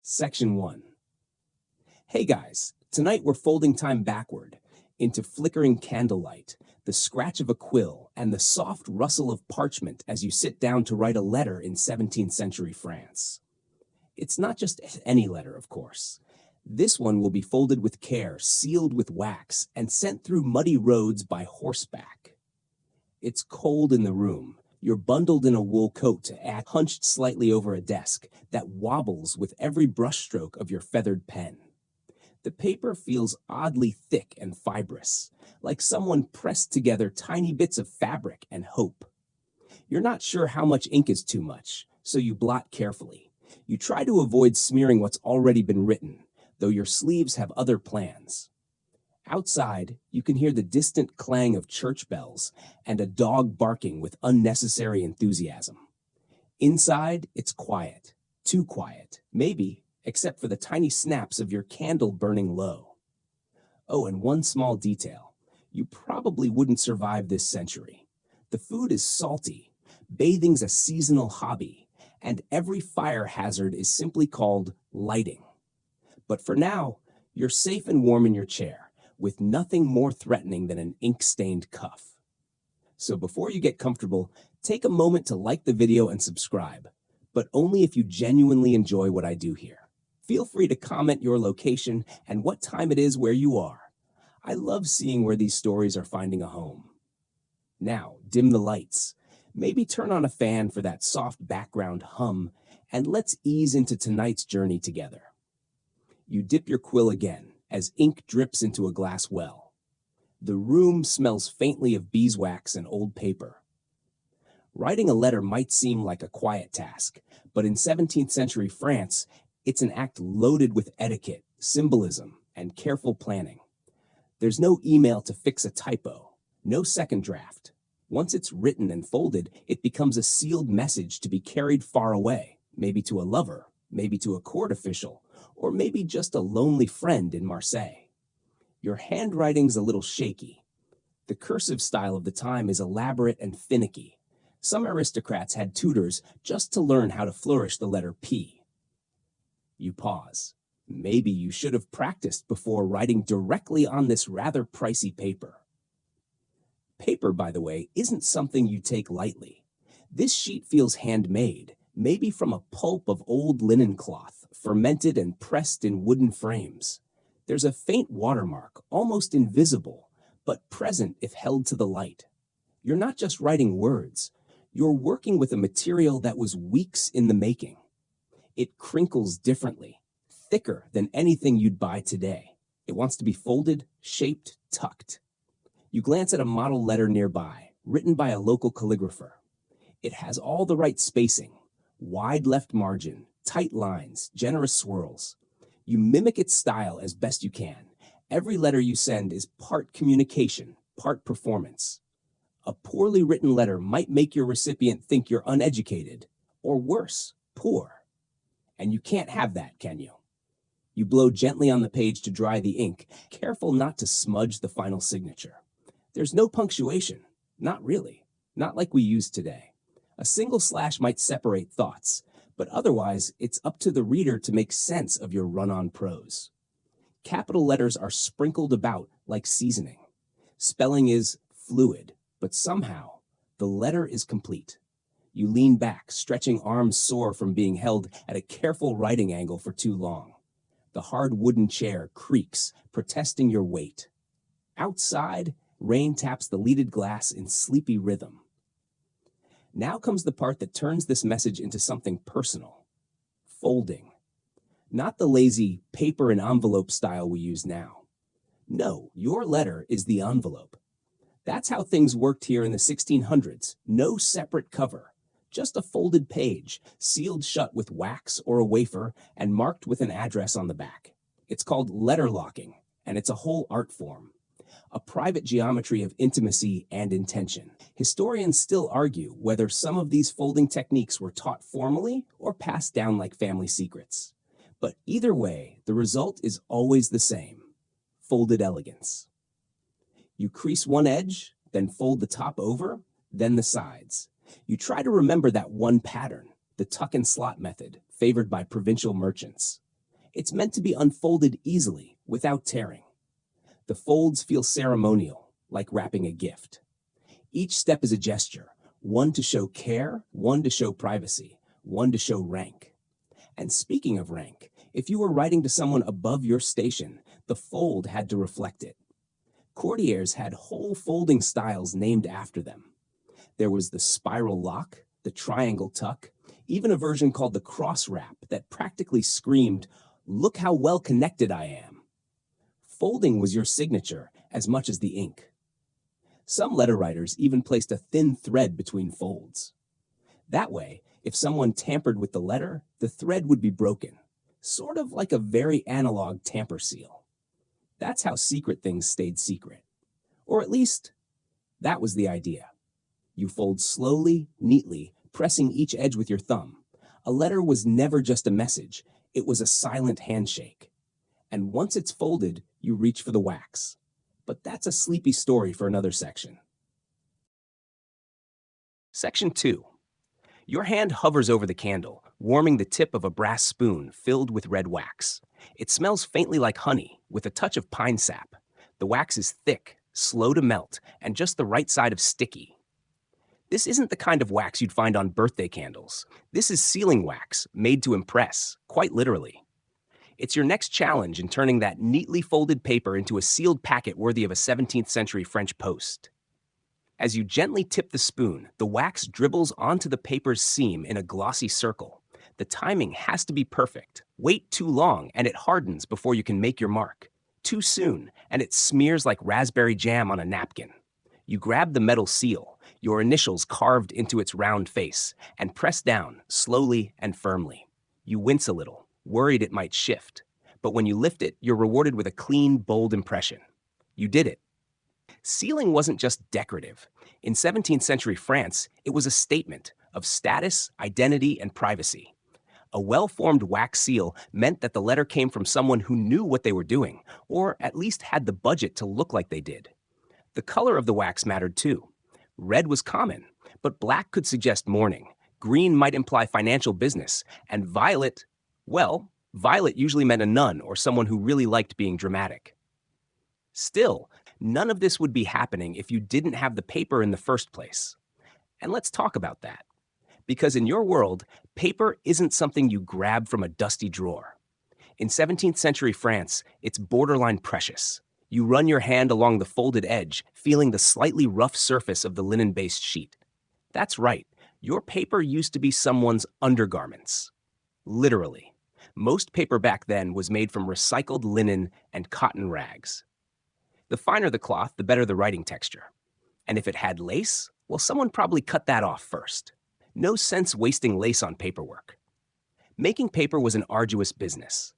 Section 1. Hey guys, tonight we're folding time backward into flickering candlelight, the scratch of a quill, and the soft rustle of parchment as you sit down to write a letter in 17th century France. It's not just any letter, of course. This one will be folded with care, sealed with wax, and sent through muddy roads by horseback. It's cold in the room. You're bundled in a wool coat to act hunched slightly over a desk that wobbles with every brushstroke of your feathered pen. The paper feels oddly thick and fibrous, like someone pressed together tiny bits of fabric and hope. You're not sure how much ink is too much, so you blot carefully. You try to avoid smearing what's already been written, though your sleeves have other plans. Outside, you can hear the distant clang of church bells and a dog barking with unnecessary enthusiasm. Inside, it's quiet, too quiet, maybe, except for the tiny snaps of your candle burning low. Oh, and one small detail. You probably wouldn't survive this century. The food is salty, bathing's a seasonal hobby, and every fire hazard is simply called lighting. But for now, you're safe and warm in your chair, with nothing more threatening than an ink-stained cuff. So before you get comfortable, take a moment to like the video and subscribe, but only if you genuinely enjoy what I do here. Feel free to comment your location and what time it is where you are. I love seeing where these stories are finding a home. Now, dim the lights. Maybe turn on a fan for that soft background hum, and let's ease into tonight's journey together. You dip your quill again as ink drips into a glass well. The room smells faintly of beeswax and old paper. Writing a letter might seem like a quiet task, but in 17th century France, it's an act loaded with etiquette, symbolism, and careful planning. There's no email to fix a typo, no second draft. Once it's written and folded, it becomes a sealed message to be carried far away, maybe to a lover, maybe to a court official, or maybe just a lonely friend in Marseille. Your handwriting's a little shaky. The cursive style of the time is elaborate and finicky. Some aristocrats had tutors just to learn how to flourish the letter P. You pause. Maybe you should have practiced before writing directly on this rather pricey paper. Paper, by the way, isn't something you take lightly. This sheet feels handmade, maybe from a pulp of old linen cloth, fermented and pressed in wooden frames. There's a faint watermark, almost invisible, but present if held to the light. You're not just writing words. You're working with a material that was weeks in the making. It crinkles differently, thicker than anything you'd buy today. It wants to be folded, shaped, tucked. You glance at a model letter nearby, written by a local calligrapher. It has all the right spacing, wide left margin, tight lines, generous swirls. You mimic its style as best you can. Every letter you send is part communication, part performance. A poorly written letter might make your recipient think you're uneducated, or worse, poor. And you can't have that, can you? You blow gently on the page to dry the ink, careful not to smudge the final signature. There's no punctuation. Not really. Not like we use today. A single slash might separate thoughts, but otherwise it's up to the reader to make sense of your run-on prose. Capital letters are sprinkled about like seasoning. Spelling is fluid, but somehow the letter is complete. You lean back, stretching arms sore from being held at a careful writing angle for too long. The hard wooden chair creaks, protesting your weight. Outside, rain taps the leaded glass in sleepy rhythm. Now comes the part that turns this message into something personal. Folding. Not the lazy paper and envelope style we use now. No, your letter is the envelope. That's how things worked here in the 1600s. No separate cover. Just a folded page, sealed shut with wax or a wafer and marked with an address on the back. It's called letter locking, and it's a whole art form. A private geometry of intimacy and intention. Historians still argue whether some of these folding techniques were taught formally or passed down like family secrets. But either way, the result is always the same. Folded elegance. You crease one edge, then fold the top over, then the sides. You try to remember that one pattern, the tuck and slot method, favored by provincial merchants. It's meant to be unfolded easily, without tearing. The folds feel ceremonial, like wrapping a gift. Each step is a gesture, one to show care, one to show privacy, one to show rank. And speaking of rank, if you were writing to someone above your station, the fold had to reflect it. Courtiers had whole folding styles named after them. There was the spiral lock, the triangle tuck, even a version called the cross wrap that practically screamed, "Look how well connected I am." Folding was your signature as much as the ink. Some letter writers even placed a thin thread between folds. That way, if someone tampered with the letter, the thread would be broken, sort of like a very analog tamper seal. That's how secret things stayed secret. Or at least, that was the idea. You fold slowly, neatly, pressing each edge with your thumb. A letter was never just a message, it was a silent handshake. And once it's folded, you reach for the wax. But that's a sleepy story for another section. Section 2. Your hand hovers over the candle, warming the tip of a brass spoon filled with red wax. It smells faintly like honey, with a touch of pine sap. The wax is thick, slow to melt, and just the right side of sticky. This isn't the kind of wax you'd find on birthday candles. This is sealing wax, made to impress, quite literally. It's your next challenge in turning that neatly folded paper into a sealed packet worthy of a 17th century French post. As you gently tip the spoon, the wax dribbles onto the paper's seam in a glossy circle. The timing has to be perfect. Wait too long and it hardens before you can make your mark. Too soon and it smears like raspberry jam on a napkin. You grab the metal seal, your initials carved into its round face, and press down slowly and firmly. You wince a little, worried it might shift. But when you lift it, you're rewarded with a clean, bold impression. You did it. Sealing wasn't just decorative. In 17th century France, it was a statement of status, identity, and privacy. A well-formed wax seal meant that the letter came from someone who knew what they were doing, or at least had the budget to look like they did. The color of the wax mattered too. Red was common, but black could suggest mourning. Green might imply financial business, and violet, well, violet usually meant a nun or someone who really liked being dramatic. Still, none of this would be happening if you didn't have the paper in the first place. And let's talk about that. Because in your world, paper isn't something you grab from a dusty drawer. In 17th century France, it's borderline precious. You run your hand along the folded edge, feeling the slightly rough surface of the linen-based sheet. That's right, your paper used to be someone's undergarments. Literally. Most paper back then was made from recycled linen and cotton rags. The finer the cloth, the better the writing texture. And if it had lace, well, someone probably cut that off first. No sense wasting lace on paperwork. Making paper was an arduous business.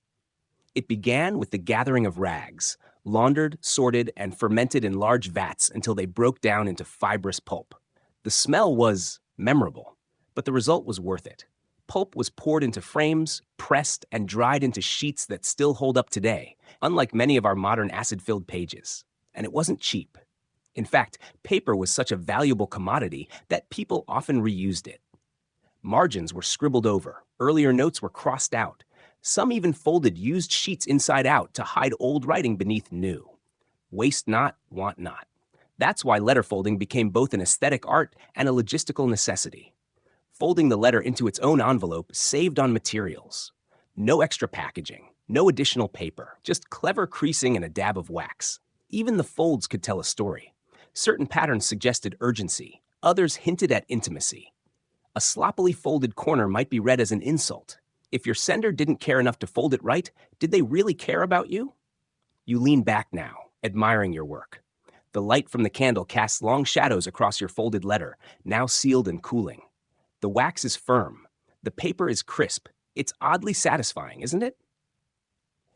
It began with the gathering of rags, laundered, sorted, and fermented in large vats until they broke down into fibrous pulp. The smell was memorable, but the result was worth it. Pulp was poured into frames, pressed, and dried into sheets that still hold up today, unlike many of our modern acid-filled pages. And it wasn't cheap. In fact, paper was such a valuable commodity that people often reused it. Margins were scribbled over, earlier notes were crossed out. Some even folded used sheets inside out to hide old writing beneath new. Waste not, want not. That's why letter folding became both an aesthetic art and a logistical necessity. Folding the letter into its own envelope saved on materials. No extra packaging, no additional paper, just clever creasing and a dab of wax. Even the folds could tell a story. Certain patterns suggested urgency, others hinted at intimacy. A sloppily folded corner might be read as an insult. If your sender didn't care enough to fold it right, did they really care about you? You lean back now, admiring your work. The light from the candle casts long shadows across your folded letter, now sealed and cooling. The wax is firm. The paper is crisp. It's oddly satisfying, isn't it?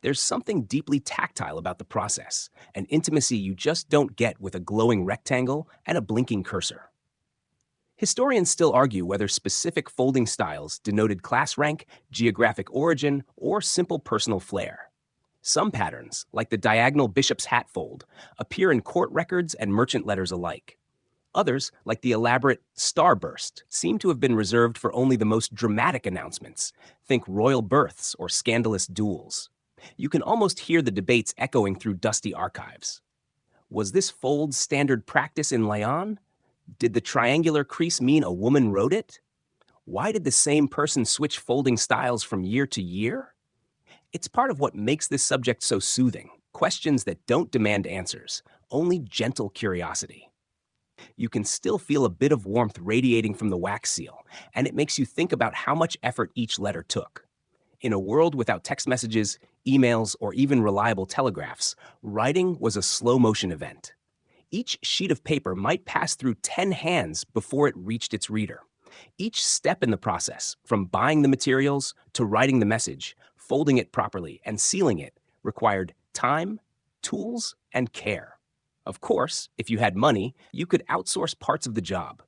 There's something deeply tactile about the process, an intimacy you just don't get with a glowing rectangle and a blinking cursor. Historians still argue whether specific folding styles denoted class rank, geographic origin, or simple personal flair. Some patterns, like the diagonal bishop's hat fold, appear in court records and merchant letters alike. Others, like the elaborate starburst, seem to have been reserved for only the most dramatic announcements. Think royal births or scandalous duels. You can almost hear the debates echoing through dusty archives. Was this fold standard practice in Lyon? Did the triangular crease mean a woman wrote it? Why did the same person switch folding styles from year to year? It's part of what makes this subject so soothing. Questions that don't demand answers, only gentle curiosity. You can still feel a bit of warmth radiating from the wax seal, and it makes you think about how much effort each letter took. In a world without text messages, emails, or even reliable telegraphs, writing was a slow-motion event. Each sheet of paper might pass through 10 hands before it reached its reader. Each step in the process, from buying the materials to writing the message, folding it properly, and sealing it, required time, tools, and care. Of course, if you had money, you could outsource parts of the job.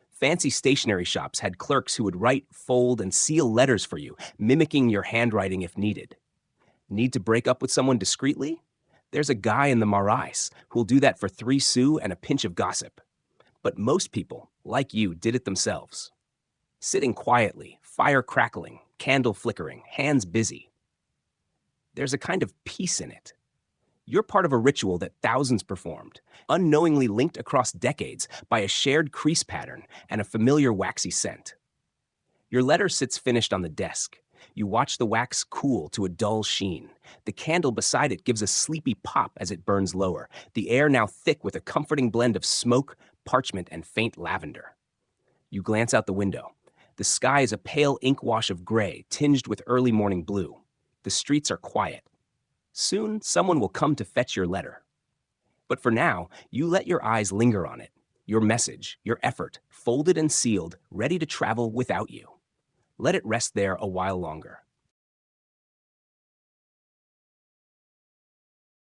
Fancy stationery shops had clerks who would write, fold, and seal letters for you, mimicking your handwriting if needed. Need to break up with someone discreetly? There's a guy in the Marais who'll do that for 3 sous and a pinch of gossip. But most people, like you, did it themselves. Sitting quietly, fire crackling, candle flickering, hands busy. There's a kind of peace in it. You're part of a ritual that thousands performed, unknowingly linked across decades by a shared crease pattern and a familiar waxy scent. Your letter sits finished on the desk. You watch the wax cool to a dull sheen. The candle beside it gives a sleepy pop as it burns lower, the air now thick with a comforting blend of smoke, parchment, and faint lavender. You glance out the window. The sky is a pale ink wash of gray, tinged with early morning blue. The streets are quiet. Soon, someone will come to fetch your letter. But for now, you let your eyes linger on it, your message, your effort, folded and sealed, ready to travel without you. Let it rest there a while longer.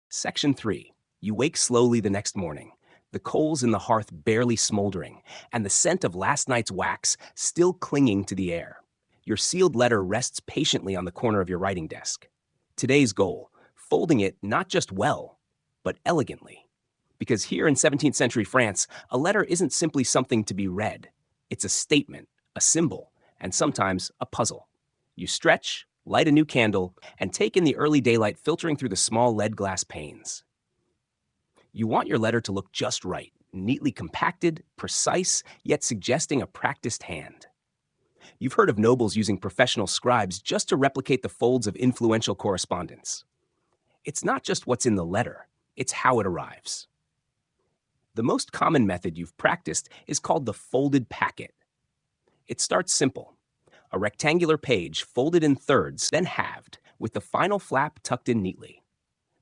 Section 3. You wake slowly the next morning, the coals in the hearth barely smoldering, and the scent of last night's wax still clinging to the air. Your sealed letter rests patiently on the corner of your writing desk. Today's goal: folding it not just well, but elegantly. Because here in 17th century France, a letter isn't simply something to be read. It's a statement, a symbol, and sometimes a puzzle. You stretch, light a new candle, and take in the early daylight filtering through the small lead glass panes. You want your letter to look just right, neatly compacted, precise, yet suggesting a practiced hand. You've heard of nobles using professional scribes just to replicate the folds of influential correspondence. It's not just what's in the letter, it's how it arrives. The most common method you've practiced is called the folded packet. It starts simple. A rectangular page folded in thirds, then halved, with the final flap tucked in neatly.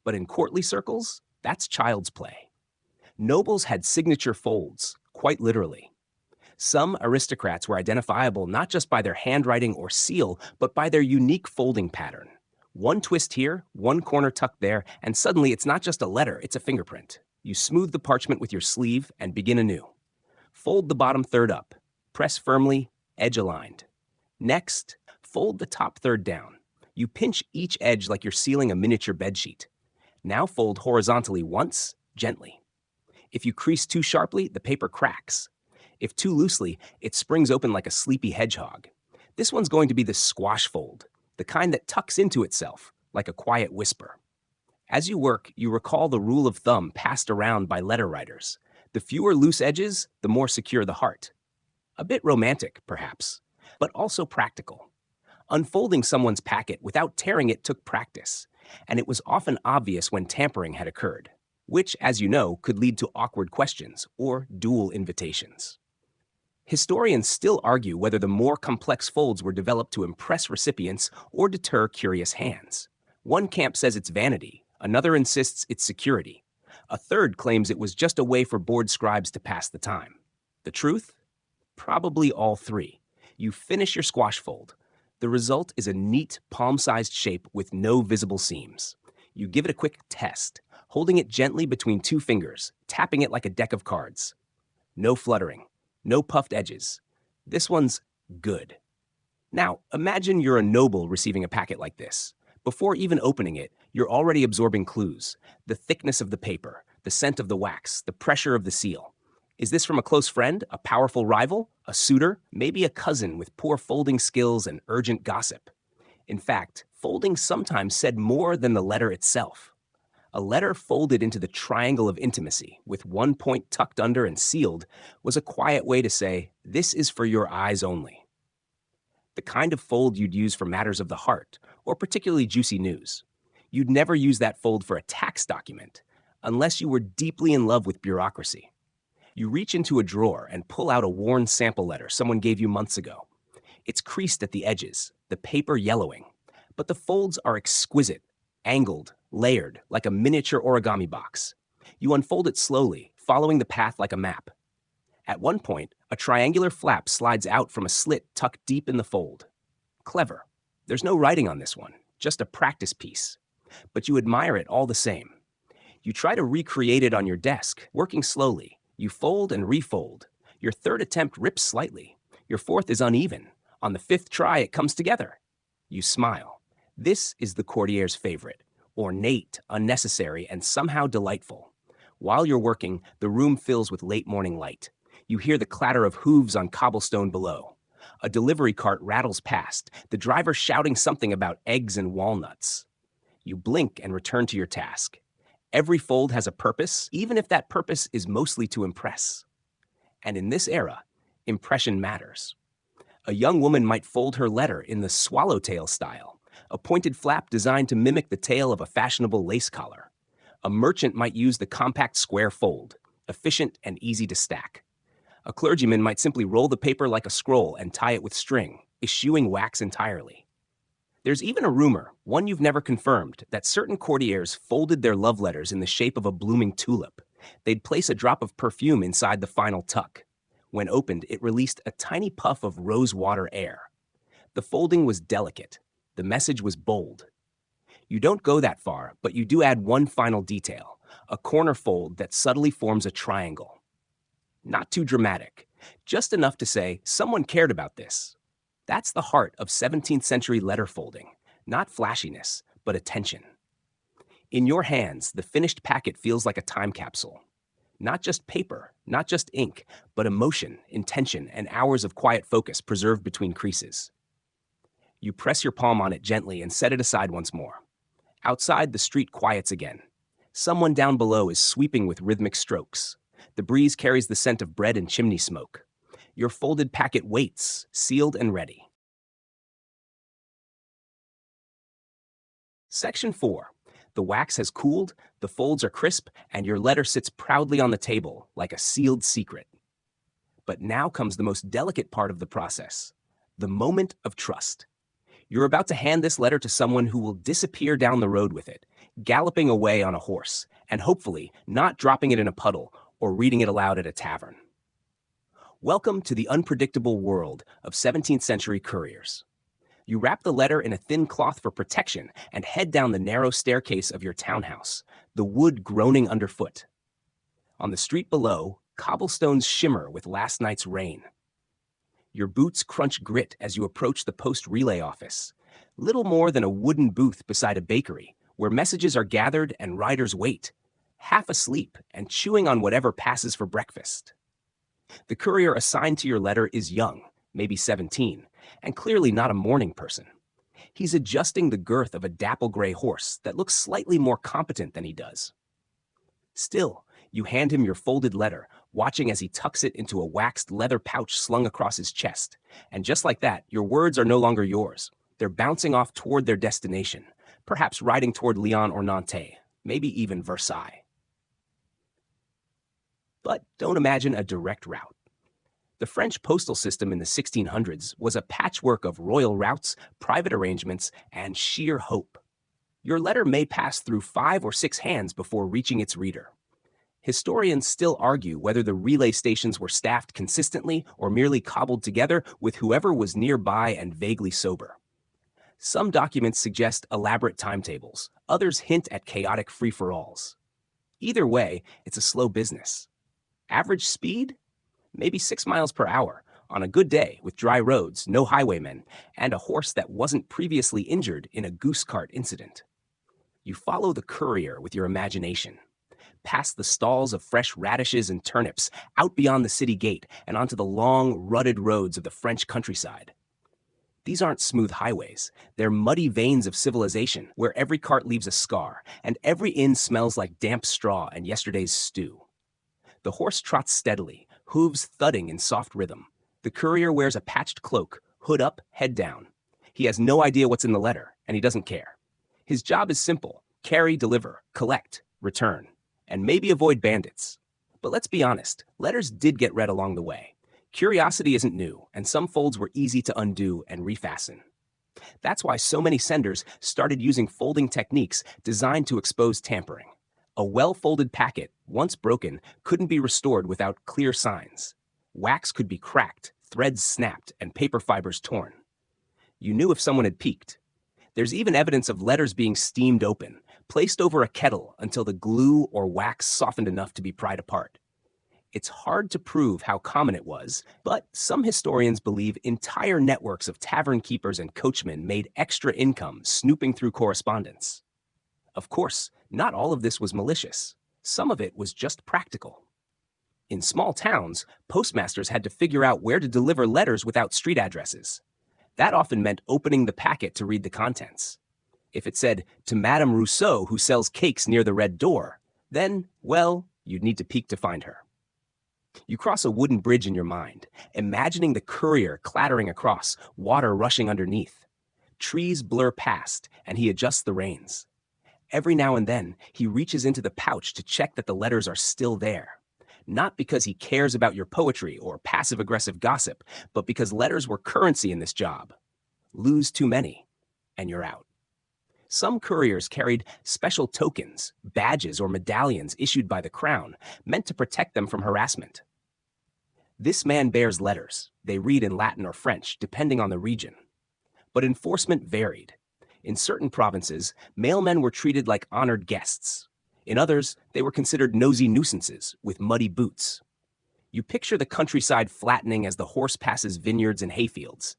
But in courtly circles, that's child's play. Nobles had signature folds, quite literally. Some aristocrats were identifiable not just by their handwriting or seal, but by their unique folding pattern. One twist here, one corner tucked there, and suddenly it's not just a letter, it's a fingerprint. You smooth the parchment with your sleeve and begin anew. Fold the bottom third up. Press firmly, edge aligned. Next, fold the top third down. You pinch each edge like you're sealing a miniature bedsheet. Now fold horizontally once, gently. If you crease too sharply, the paper cracks. If too loosely, it springs open like a sleepy hedgehog. This one's going to be the squash fold, the kind that tucks into itself, like a quiet whisper. As you work, you recall the rule of thumb passed around by letter writers. The fewer loose edges, the more secure the heart. A bit romantic, perhaps, but also practical. Unfolding someone's packet without tearing it took practice, and it was often obvious when tampering had occurred, which, as you know, could lead to awkward questions or dual invitations. Historians still argue whether the more complex folds were developed to impress recipients or deter curious hands. One camp says it's vanity, another insists it's security. A third claims it was just a way for bored scribes to pass the time. The truth? Probably all three. You finish your squash fold. The result is a neat, palm-sized shape with no visible seams. You give it a quick test, holding it gently between two fingers, tapping it like a deck of cards. No fluttering. No puffed edges. This one's good. Now, imagine you're a noble receiving a packet like this. Before even opening it, you're already absorbing clues. The thickness of the paper, the scent of the wax, the pressure of the seal. Is this from a close friend, a powerful rival, a suitor, maybe a cousin with poor folding skills and urgent gossip? In fact, folding sometimes said more than the letter itself. A letter folded into the triangle of intimacy, with one point tucked under and sealed, was a quiet way to say, "This is for your eyes only." The kind of fold you'd use for matters of the heart, or particularly juicy news. You'd never use that fold for a tax document, unless you were deeply in love with bureaucracy. You reach into a drawer and pull out a worn sample letter someone gave you months ago. It's creased at the edges, the paper yellowing, but the folds are exquisite, angled, layered, like a miniature origami box. You unfold it slowly, following the path like a map. At one point, a triangular flap slides out from a slit tucked deep in the fold. Clever. There's no writing on this one, just a practice piece. But you admire it all the same. You try to recreate it on your desk, working slowly. You fold and refold. Your third attempt rips slightly. Your fourth is uneven. On the fifth try, it comes together. You smile. This is the courtier's favorite. Ornate, unnecessary, and somehow delightful. While you're working, the room fills with late morning light. You hear the clatter of hooves on cobblestone below. A delivery cart rattles past, the driver shouting something about eggs and walnuts. You blink and return to your task. Every fold has a purpose, even if that purpose is mostly to impress. And in this era, impression matters. A young woman might fold her letter in the swallowtail style, a pointed flap designed to mimic the tail of a fashionable lace collar. A merchant might use the compact square fold, efficient and easy to stack. A clergyman might simply roll the paper like a scroll and tie it with string, eschewing wax entirely. There's even a rumor, one you've never confirmed, that certain courtiers folded their love letters in the shape of a blooming tulip. They'd place a drop of perfume inside the final tuck. When opened, it released a tiny puff of rose-water air. The folding was delicate. The message was bold. You don't go that far, but you do add one final detail, a corner fold that subtly forms a triangle. Not too dramatic, just enough to say someone cared about this. That's the heart of 17th century letter folding, not flashiness, but attention. In your hands, the finished packet feels like a time capsule. Not just paper, not just ink, but emotion, intention, and hours of quiet focus preserved between creases. You press your palm on it gently and set it aside once more. Outside, the street quiets again. Someone down below is sweeping with rhythmic strokes. The breeze carries the scent of bread and chimney smoke. Your folded packet waits, sealed and ready. Section 4. The wax has cooled, the folds are crisp, and your letter sits proudly on the table like a sealed secret. But now comes the most delicate part of the process, the moment of trust. You're about to hand this letter to someone who will disappear down the road with it, galloping away on a horse, and hopefully not dropping it in a puddle or reading it aloud at a tavern. Welcome to the unpredictable world of 17th century couriers. You wrap the letter in a thin cloth for protection and head down the narrow staircase of your townhouse, the wood groaning underfoot. On the street below, cobblestones shimmer with last night's rain. Your boots crunch grit as you approach the post relay office, little more than a wooden booth beside a bakery where messages are gathered and riders wait, half asleep and chewing on whatever passes for breakfast. The courier assigned to your letter is young, maybe 17, and clearly not a morning person. He's adjusting the girth of a dapple gray horse that looks slightly more competent than he does. Still, you hand him your folded letter, watching as he tucks it into a waxed leather pouch slung across his chest. And just like that, your words are no longer yours. They're bouncing off toward their destination, perhaps riding toward Lyon or Nantes, maybe even Versailles. But don't imagine a direct route. The French postal system in the 1600s was a patchwork of royal routes, private arrangements, and sheer hope. Your letter may pass through 5 or 6 hands before reaching its reader. Historians still argue whether the relay stations were staffed consistently or merely cobbled together with whoever was nearby and vaguely sober. Some documents suggest elaborate timetables, others hint at chaotic free-for-alls. Either way, it's a slow business. Average speed? Maybe 6 miles per hour, on a good day with dry roads, no highwaymen, and a horse that wasn't previously injured in a goose cart incident. You follow the courier with your imagination. past the stalls of fresh radishes and turnips, out beyond the city gate, and onto the long, rutted roads of the French countryside. These aren't smooth highways. They're muddy veins of civilization where every cart leaves a scar, and every inn smells like damp straw and yesterday's stew. The horse trots steadily, hooves thudding in soft rhythm. The courier wears a patched cloak, hood up, head down. He has no idea what's in the letter, and he doesn't care. His job is simple: carry, deliver, collect, return, and maybe avoid bandits. But let's be honest, letters did get read along the way. Curiosity isn't new, and some folds were easy to undo and refasten. That's why so many senders started using folding techniques designed to expose tampering. A well-folded packet, once broken, couldn't be restored without clear signs. Wax could be cracked, threads snapped, and paper fibers torn. You knew if someone had peeked. There's even evidence of letters being steamed open, placed over a kettle until the glue or wax softened enough to be pried apart. It's hard to prove how common it was, but some historians believe entire networks of tavern keepers and coachmen made extra income snooping through correspondence. Of course, not all of this was malicious. Some of it was just practical. In small towns, postmasters had to figure out where to deliver letters without street addresses. That often meant opening the packet to read the contents. If it said, "To Madame Rousseau, who sells cakes near the red door," then, well, you'd need to peek to find her. You cross a wooden bridge in your mind, imagining the courier clattering across, water rushing underneath. Trees blur past, and he adjusts the reins. Every now and then, he reaches into the pouch to check that the letters are still there. Not because he cares about your poetry or passive-aggressive gossip, but because letters were currency in this job. Lose too many, and you're out. Some couriers carried special tokens, badges, or medallions issued by the crown, meant to protect them from harassment. This man bears letters. They read in Latin or French, depending on the region. But enforcement varied. In certain provinces, mailmen were treated like honored guests. In others, they were considered nosy nuisances with muddy boots. You picture the countryside flattening as the horse passes vineyards and hayfields.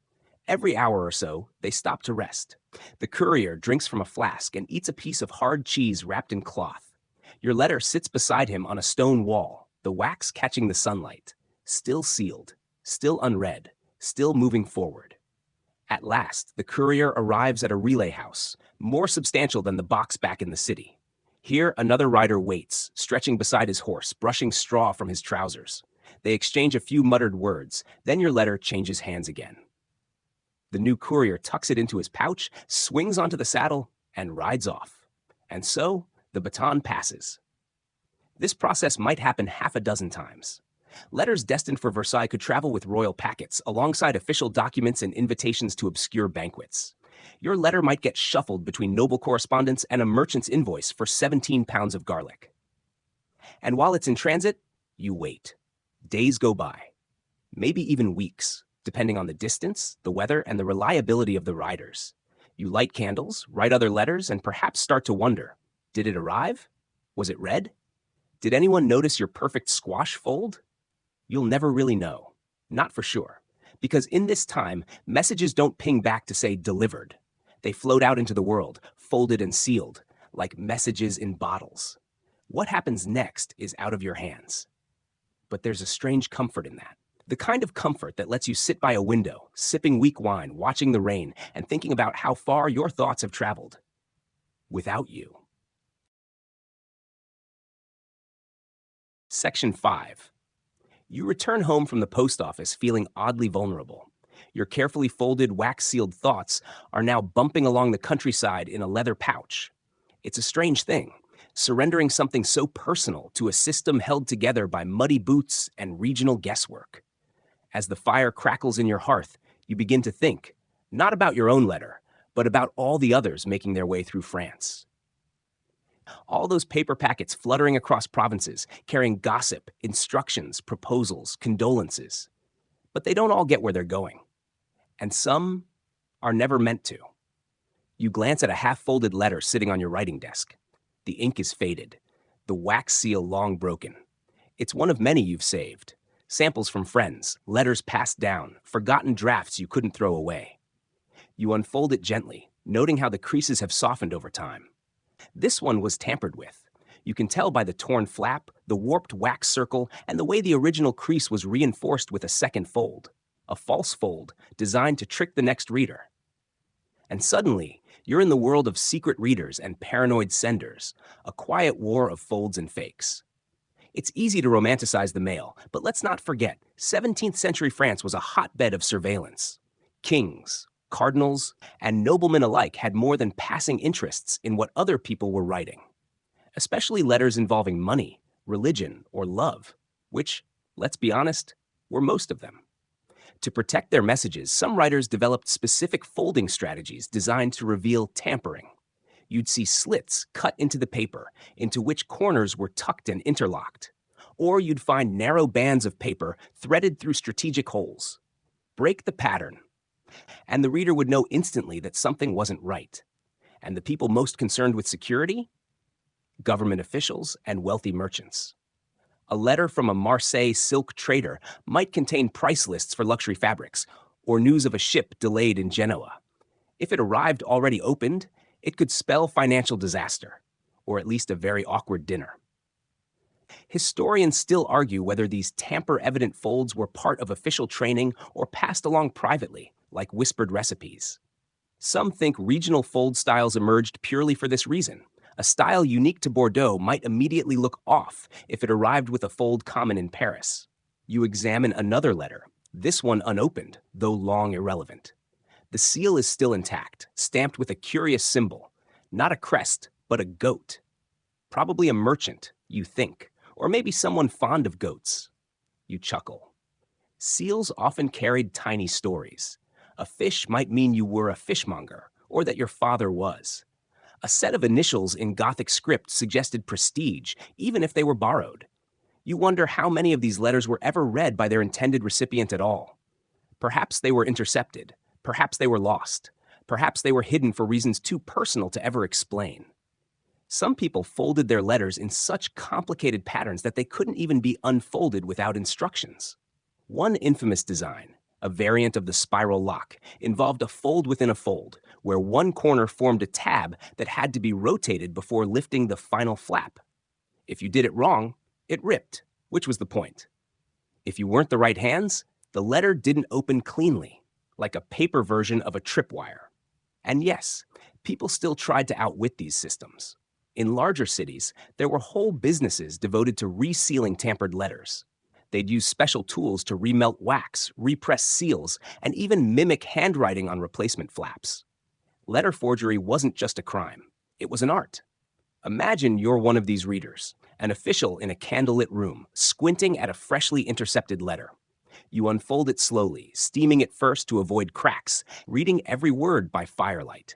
Every hour or so, they stop to rest. The courier drinks from a flask and eats a piece of hard cheese wrapped in cloth. Your letter sits beside him on a stone wall, the wax catching the sunlight. Still sealed, still unread, still moving forward. At last, the courier arrives at a relay house, more substantial than the box back in the city. Here, another rider waits, stretching beside his horse, brushing straw from his trousers. They exchange a few muttered words, then your letter changes hands again. The new courier tucks it into his pouch, swings onto the saddle, and rides off. And so, the baton passes. This process might happen half a dozen times. Letters destined for Versailles could travel with royal packets, alongside official documents and invitations to obscure banquets. Your letter might get shuffled between noble correspondence and a merchant's invoice for 17 pounds of garlic. And while it's in transit, you wait. Days go by. Maybe even weeks, depending on the distance, the weather, and the reliability of the riders. You light candles, write other letters, and perhaps start to wonder, did it arrive? Was it read? Did anyone notice your perfect squash fold? You'll never really know. Not for sure. Because in this time, messages don't ping back to say delivered. They float out into the world, folded and sealed, like messages in bottles. What happens next is out of your hands. But there's a strange comfort in that. The kind of comfort that lets you sit by a window, sipping weak wine, watching the rain, and thinking about how far your thoughts have traveled. Without you. Section 5. You return home from the post office feeling oddly vulnerable. Your carefully folded, wax-sealed thoughts are now bumping along the countryside in a leather pouch. It's a strange thing, surrendering something so personal to a system held together by muddy boots and regional guesswork. As the fire crackles in your hearth, you begin to think, not about your own letter, but about all the others making their way through France. All those paper packets fluttering across provinces, carrying gossip, instructions, proposals, condolences. But they don't all get where they're going. And some are never meant to. You glance at a half-folded letter sitting on your writing desk. The ink is faded, the wax seal long broken. It's one of many you've saved. Samples from friends, letters passed down, forgotten drafts you couldn't throw away. You unfold it gently, noting how the creases have softened over time. This one was tampered with. You can tell by the torn flap, the warped wax circle, and the way the original crease was reinforced with a second fold. A false fold designed to trick the next reader. And suddenly, you're in the world of secret readers and paranoid senders, a quiet war of folds and fakes. It's easy to romanticize the mail, but let's not forget, 17th century France was a hotbed of surveillance. Kings, cardinals, and noblemen alike had more than passing interests in what other people were writing, especially letters involving money, religion, or love, which, let's be honest, were most of them. To protect their messages, some writers developed specific folding strategies designed to reveal tampering. You'd see slits cut into the paper, into which corners were tucked and interlocked. Or you'd find narrow bands of paper threaded through strategic holes. Break the pattern, and the reader would know instantly that something wasn't right. And the people most concerned with security? Government officials and wealthy merchants. A letter from a Marseille silk trader might contain price lists for luxury fabrics, or news of a ship delayed in Genoa. If it arrived already opened, it could spell financial disaster, or at least a very awkward dinner. Historians still argue whether these tamper-evident folds were part of official training or passed along privately, like whispered recipes. Some think regional fold styles emerged purely for this reason. A style unique to Bordeaux might immediately look off if it arrived with a fold common in Paris. You examine another letter, this one unopened, though long irrelevant. The seal is still intact, stamped with a curious symbol, not a crest, but a goat. Probably a merchant, you think, or maybe someone fond of goats. You chuckle. Seals often carried tiny stories. A fish might mean you were a fishmonger, or that your father was. A set of initials in Gothic script suggested prestige, even if they were borrowed. You wonder how many of these letters were ever read by their intended recipient at all. Perhaps they were intercepted. Perhaps they were lost. Perhaps they were hidden for reasons too personal to ever explain. Some people folded their letters in such complicated patterns that they couldn't even be unfolded without instructions. One infamous design, a variant of the spiral lock, involved a fold within a fold, where one corner formed a tab that had to be rotated before lifting the final flap. If you did it wrong, it ripped, which was the point. If you weren't the right hands, the letter didn't open cleanly, like a paper version of a tripwire. And yes, people still tried to outwit these systems. In larger cities, there were whole businesses devoted to resealing tampered letters. They'd use special tools to remelt wax, repress seals, and even mimic handwriting on replacement flaps. Letter forgery wasn't just a crime, it was an art. Imagine you're one of these readers, an official in a candlelit room, squinting at a freshly intercepted letter. You unfold it slowly, steaming it first to avoid cracks, reading every word by firelight.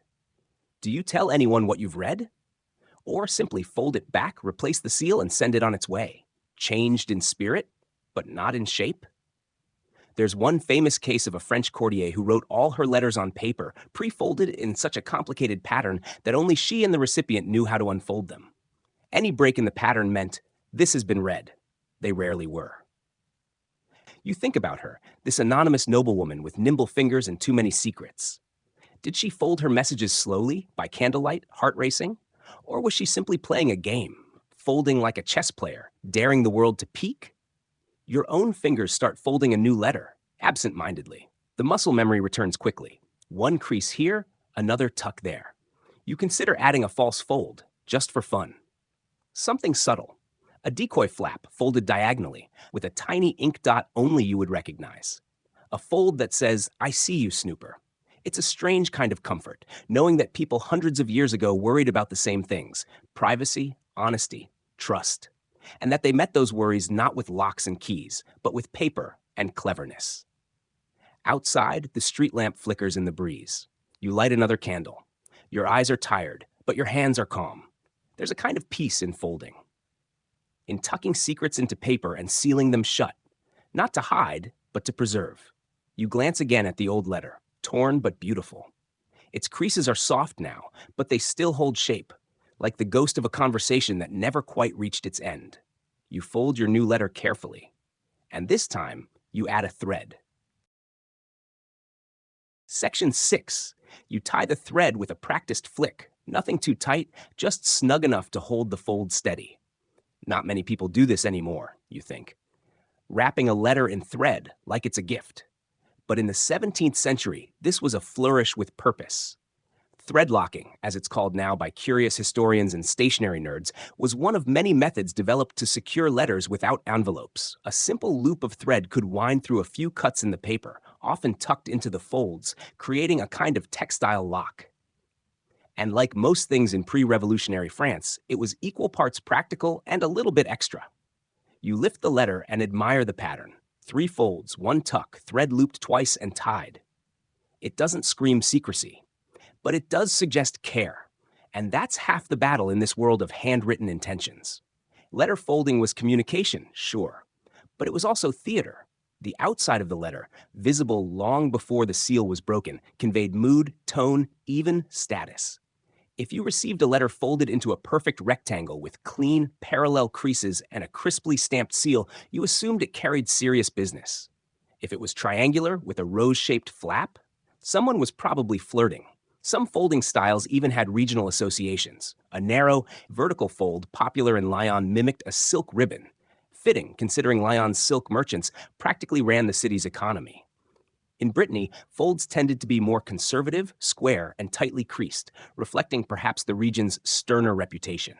Do you tell anyone what you've read? Or simply fold it back, replace the seal, and send it on its way? Changed in spirit, but not in shape? There's one famous case of a French courtier who wrote all her letters on paper, pre-folded in such a complicated pattern that only she and the recipient knew how to unfold them. Any break in the pattern meant, "This has been read." They rarely were. You think about her, this anonymous noblewoman with nimble fingers and too many secrets. Did she fold her messages slowly, by candlelight, heart racing? Or was she simply playing a game, folding like a chess player, daring the world to peek? Your own fingers start folding a new letter, absent-mindedly. The muscle memory returns quickly. One crease here, another tuck there. You consider adding a false fold, just for fun. Something subtle. A decoy flap folded diagonally, with a tiny ink dot only you would recognize. A fold that says, "I see you, snooper." It's a strange kind of comfort, knowing that people hundreds of years ago worried about the same things: privacy, honesty, trust. And that they met those worries not with locks and keys, but with paper and cleverness. Outside, the street lamp flickers in the breeze. You light another candle. Your eyes are tired, but your hands are calm. There's a kind of peace in folding. In tucking secrets into paper and sealing them shut, not to hide, but to preserve. You glance again at the old letter, torn but beautiful. Its creases are soft now, but they still hold shape, like the ghost of a conversation that never quite reached its end. You fold your new letter carefully, and this time you add a thread. Section 6. You tie the thread with a practiced flick, nothing too tight, just snug enough to hold the fold steady. Not many people do this anymore, you think. Wrapping a letter in thread like it's a gift. But in the 17th century, this was a flourish with purpose. Thread locking, as it's called now by curious historians and stationery nerds, was one of many methods developed to secure letters without envelopes. A simple loop of thread could wind through a few cuts in the paper, often tucked into the folds, creating a kind of textile lock. And like most things in pre-revolutionary France, it was equal parts practical and a little bit extra. You lift the letter and admire the pattern. 3 folds, 1 tuck, thread looped twice and tied. It doesn't scream secrecy, but it does suggest care. And that's half the battle in this world of handwritten intentions. Letter folding was communication, sure, but it was also theater. The outside of the letter, visible long before the seal was broken, conveyed mood, tone, even status. If you received a letter folded into a perfect rectangle with clean, parallel creases and a crisply stamped seal, you assumed it carried serious business. If it was triangular with a rose-shaped flap, someone was probably flirting. Some folding styles even had regional associations. A narrow, vertical fold popular in Lyon mimicked a silk ribbon. Fitting, considering Lyon's silk merchants practically ran the city's economy. In Brittany, folds tended to be more conservative, square, and tightly creased, reflecting perhaps the region's sterner reputation.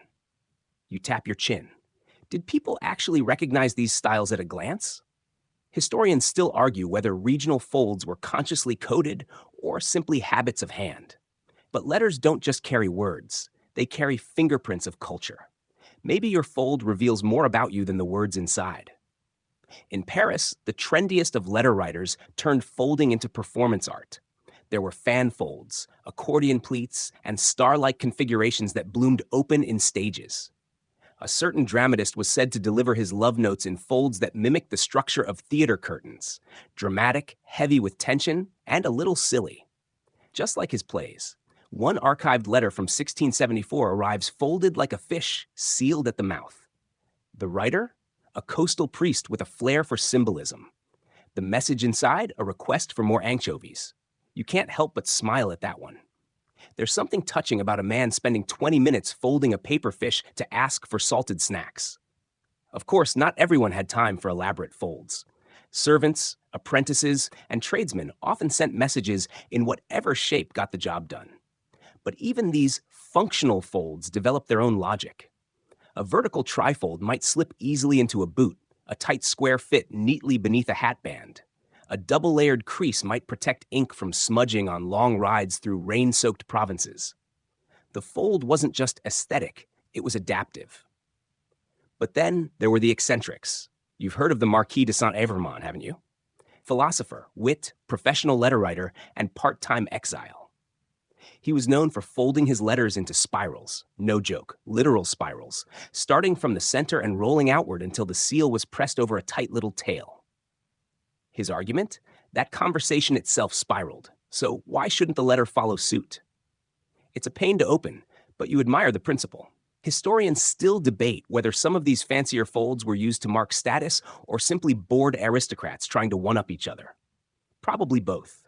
You tap your chin. Did people actually recognize these styles at a glance? Historians still argue whether regional folds were consciously coded or simply habits of hand. But letters don't just carry words, they carry fingerprints of culture. Maybe your fold reveals more about you than the words inside. In Paris, the trendiest of letter writers turned folding into performance art. There were fan folds, accordion pleats, and star-like configurations that bloomed open in stages. A certain dramatist was said to deliver his love notes in folds that mimicked the structure of theater curtains, dramatic, heavy with tension, and a little silly. Just like his plays, one archived letter from 1674 arrives folded like a fish, sealed at the mouth. The writer? A coastal priest with a flair for symbolism. The message inside, a request for more anchovies. You can't help but smile at that one. There's something touching about a man spending 20 minutes folding a paper fish to ask for salted snacks. Of course, not everyone had time for elaborate folds. Servants, apprentices, and tradesmen often sent messages in whatever shape got the job done. But even these functional folds developed their own logic. A vertical trifold might slip easily into a boot, a tight square fit neatly beneath a hatband. A double-layered crease might protect ink from smudging on long rides through rain-soaked provinces. The fold wasn't just aesthetic, it was adaptive. But then there were the eccentrics. You've heard of the Marquis de Saint-Evremond, haven't you? Philosopher, wit, professional letter writer, and part-time exile. He was known for folding his letters into spirals, no joke, literal spirals, starting from the center and rolling outward until the seal was pressed over a tight little tail. His argument? That conversation itself spiraled, so why shouldn't the letter follow suit? It's a pain to open, but you admire the principle. Historians still debate whether some of these fancier folds were used to mark status or simply bored aristocrats trying to one-up each other. Probably both.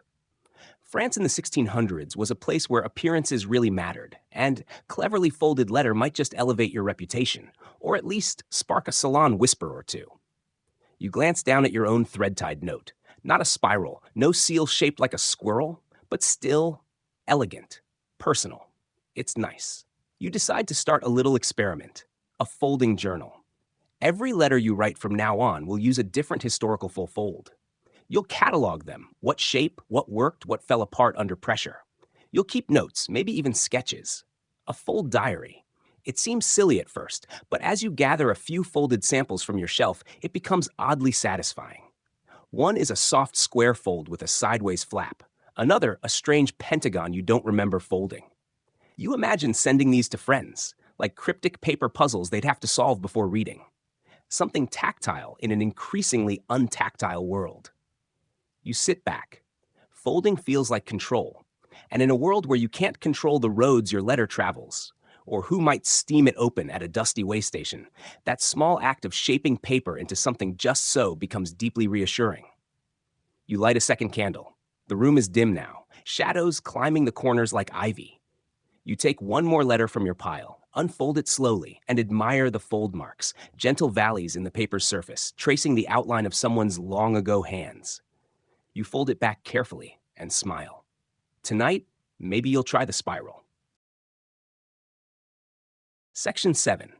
France in the 1600s was a place where appearances really mattered, and cleverly folded letter might just elevate your reputation, or at least spark a salon whisper or two. You glance down at your own thread-tied note. Not a spiral, no seal shaped like a squirrel, but still elegant, personal. It's nice. You decide to start a little experiment, a folding journal. Every letter you write from now on will use a different historical full fold. You'll catalog them, what shape, what worked, what fell apart under pressure. You'll keep notes, maybe even sketches. A fold diary. It seems silly at first, but as you gather a few folded samples from your shelf, it becomes oddly satisfying. One is a soft square fold with a sideways flap. Another, a strange pentagon you don't remember folding. You imagine sending these to friends, like cryptic paper puzzles they'd have to solve before reading. Something tactile in an increasingly untactile world. You sit back. Folding feels like control. And in a world where you can't control the roads your letter travels, or who might steam it open at a dusty way station, that small act of shaping paper into something just so becomes deeply reassuring. You light a second candle. The room is dim now, shadows climbing the corners like ivy. You take one more letter from your pile, Unfold it slowly and admire the fold marks, gentle valleys in the paper's surface, tracing the outline of someone's long ago hands. You fold it back carefully and smile. Tonight, maybe you'll try the spiral. Section 7.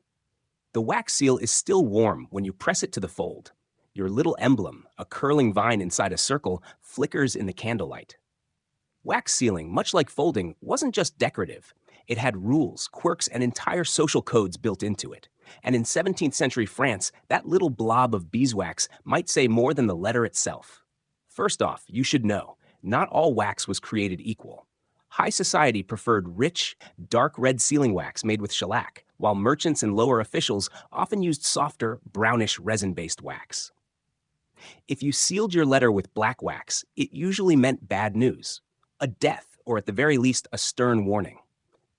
The wax seal is still warm when you press it to the fold. Your little emblem, a curling vine inside a circle, flickers in the candlelight. Wax sealing, much like folding, wasn't just decorative. It had rules, quirks, and entire social codes built into it. And in 17th century France, that little blob of beeswax might say more than the letter itself. First off, you should know, not all wax was created equal. High society preferred rich, dark red sealing wax made with shellac, while merchants and lower officials often used softer, brownish resin-based wax. If you sealed your letter with black wax, it usually meant bad news, a death, or at the very least, a stern warning.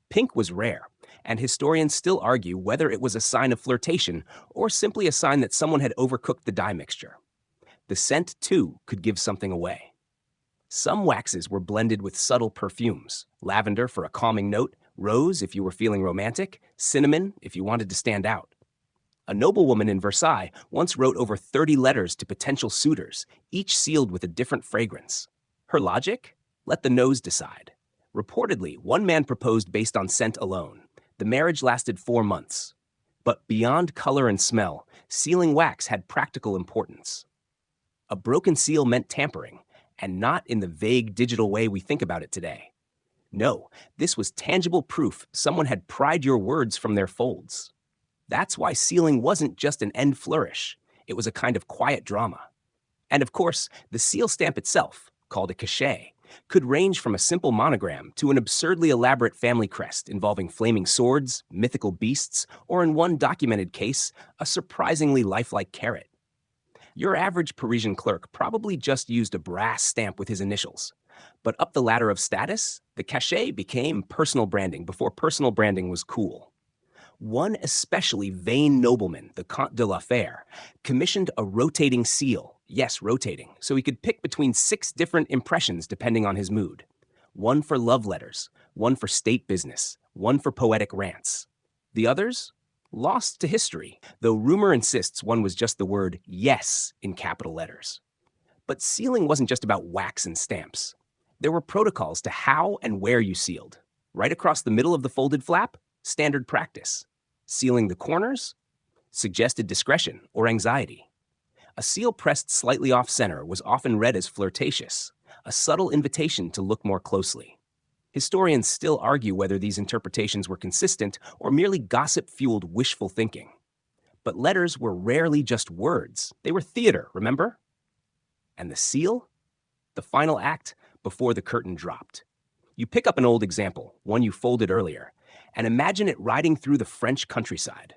Pink was rare, and historians still argue whether it was a sign of flirtation or simply a sign that someone had overcooked the dye mixture. The scent, too, could give something away. Some waxes were blended with subtle perfumes, lavender for a calming note, rose if you were feeling romantic, cinnamon if you wanted to stand out. A noblewoman in Versailles once wrote over 30 letters to potential suitors, each sealed with a different fragrance. Her logic? Let the nose decide. Reportedly, one man proposed based on scent alone. The marriage lasted 4 months. But beyond color and smell, sealing wax had practical importance. A broken seal meant tampering, and not in the vague digital way we think about it today. No, this was tangible proof someone had pried your words from their folds. That's why sealing wasn't just an end flourish. It was a kind of quiet drama. And of course, the seal stamp itself, called a cachet, could range from a simple monogram to an absurdly elaborate family crest involving flaming swords, mythical beasts, or in one documented case, a surprisingly lifelike carrot. Your average Parisian clerk probably just used a brass stamp with his initials. But up the ladder of status, the cachet became personal branding before personal branding was cool. One especially vain nobleman, the Comte de la Fère, commissioned a rotating seal, yes, rotating, so he could pick between 6 different impressions depending on his mood. One for love letters, one for state business, one for poetic rants. The others? Lost to history, though rumor insists one was just the word yes in capital letters. But sealing wasn't just about wax and stamps. There were protocols to how and where you sealed. Right across the middle of the folded flap, standard practice. Sealing the corners? Suggested discretion or anxiety. A seal pressed slightly off-center was often read as flirtatious, a subtle invitation to look more closely. Historians still argue whether these interpretations were consistent or merely gossip-fueled wishful thinking. But letters were rarely just words. They were theater, remember? And the seal? The final act before the curtain dropped. You pick up an old example, one you folded earlier, and imagine it riding through the French countryside.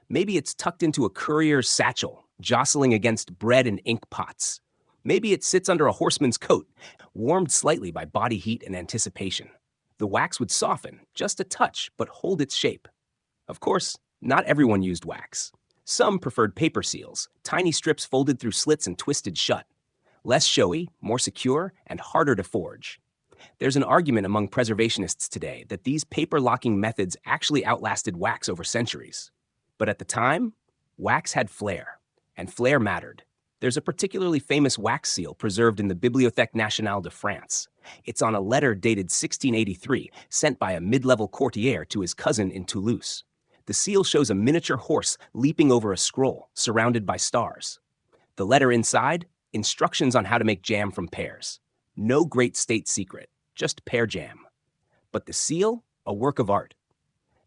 Maybe it's tucked into a courier's satchel, jostling against bread and ink pots. Maybe it sits under a horseman's coat, warmed slightly by body heat and anticipation. The wax would soften, just a touch, but hold its shape. Of course, not everyone used wax. Some preferred paper seals, tiny strips folded through slits and twisted shut. Less showy, more secure, and harder to forge. There's an argument among preservationists today that these paper-locking methods actually outlasted wax over centuries. But at the time, wax had flair, and flair mattered. There's a particularly famous wax seal preserved in the Bibliothèque Nationale de France. It's on a letter dated 1683, sent by a mid-level courtier to his cousin in Toulouse. The seal shows a miniature horse leaping over a scroll, surrounded by stars. The letter inside, instructions on how to make jam from pears. No great state secret, just pear jam. But the seal, a work of art.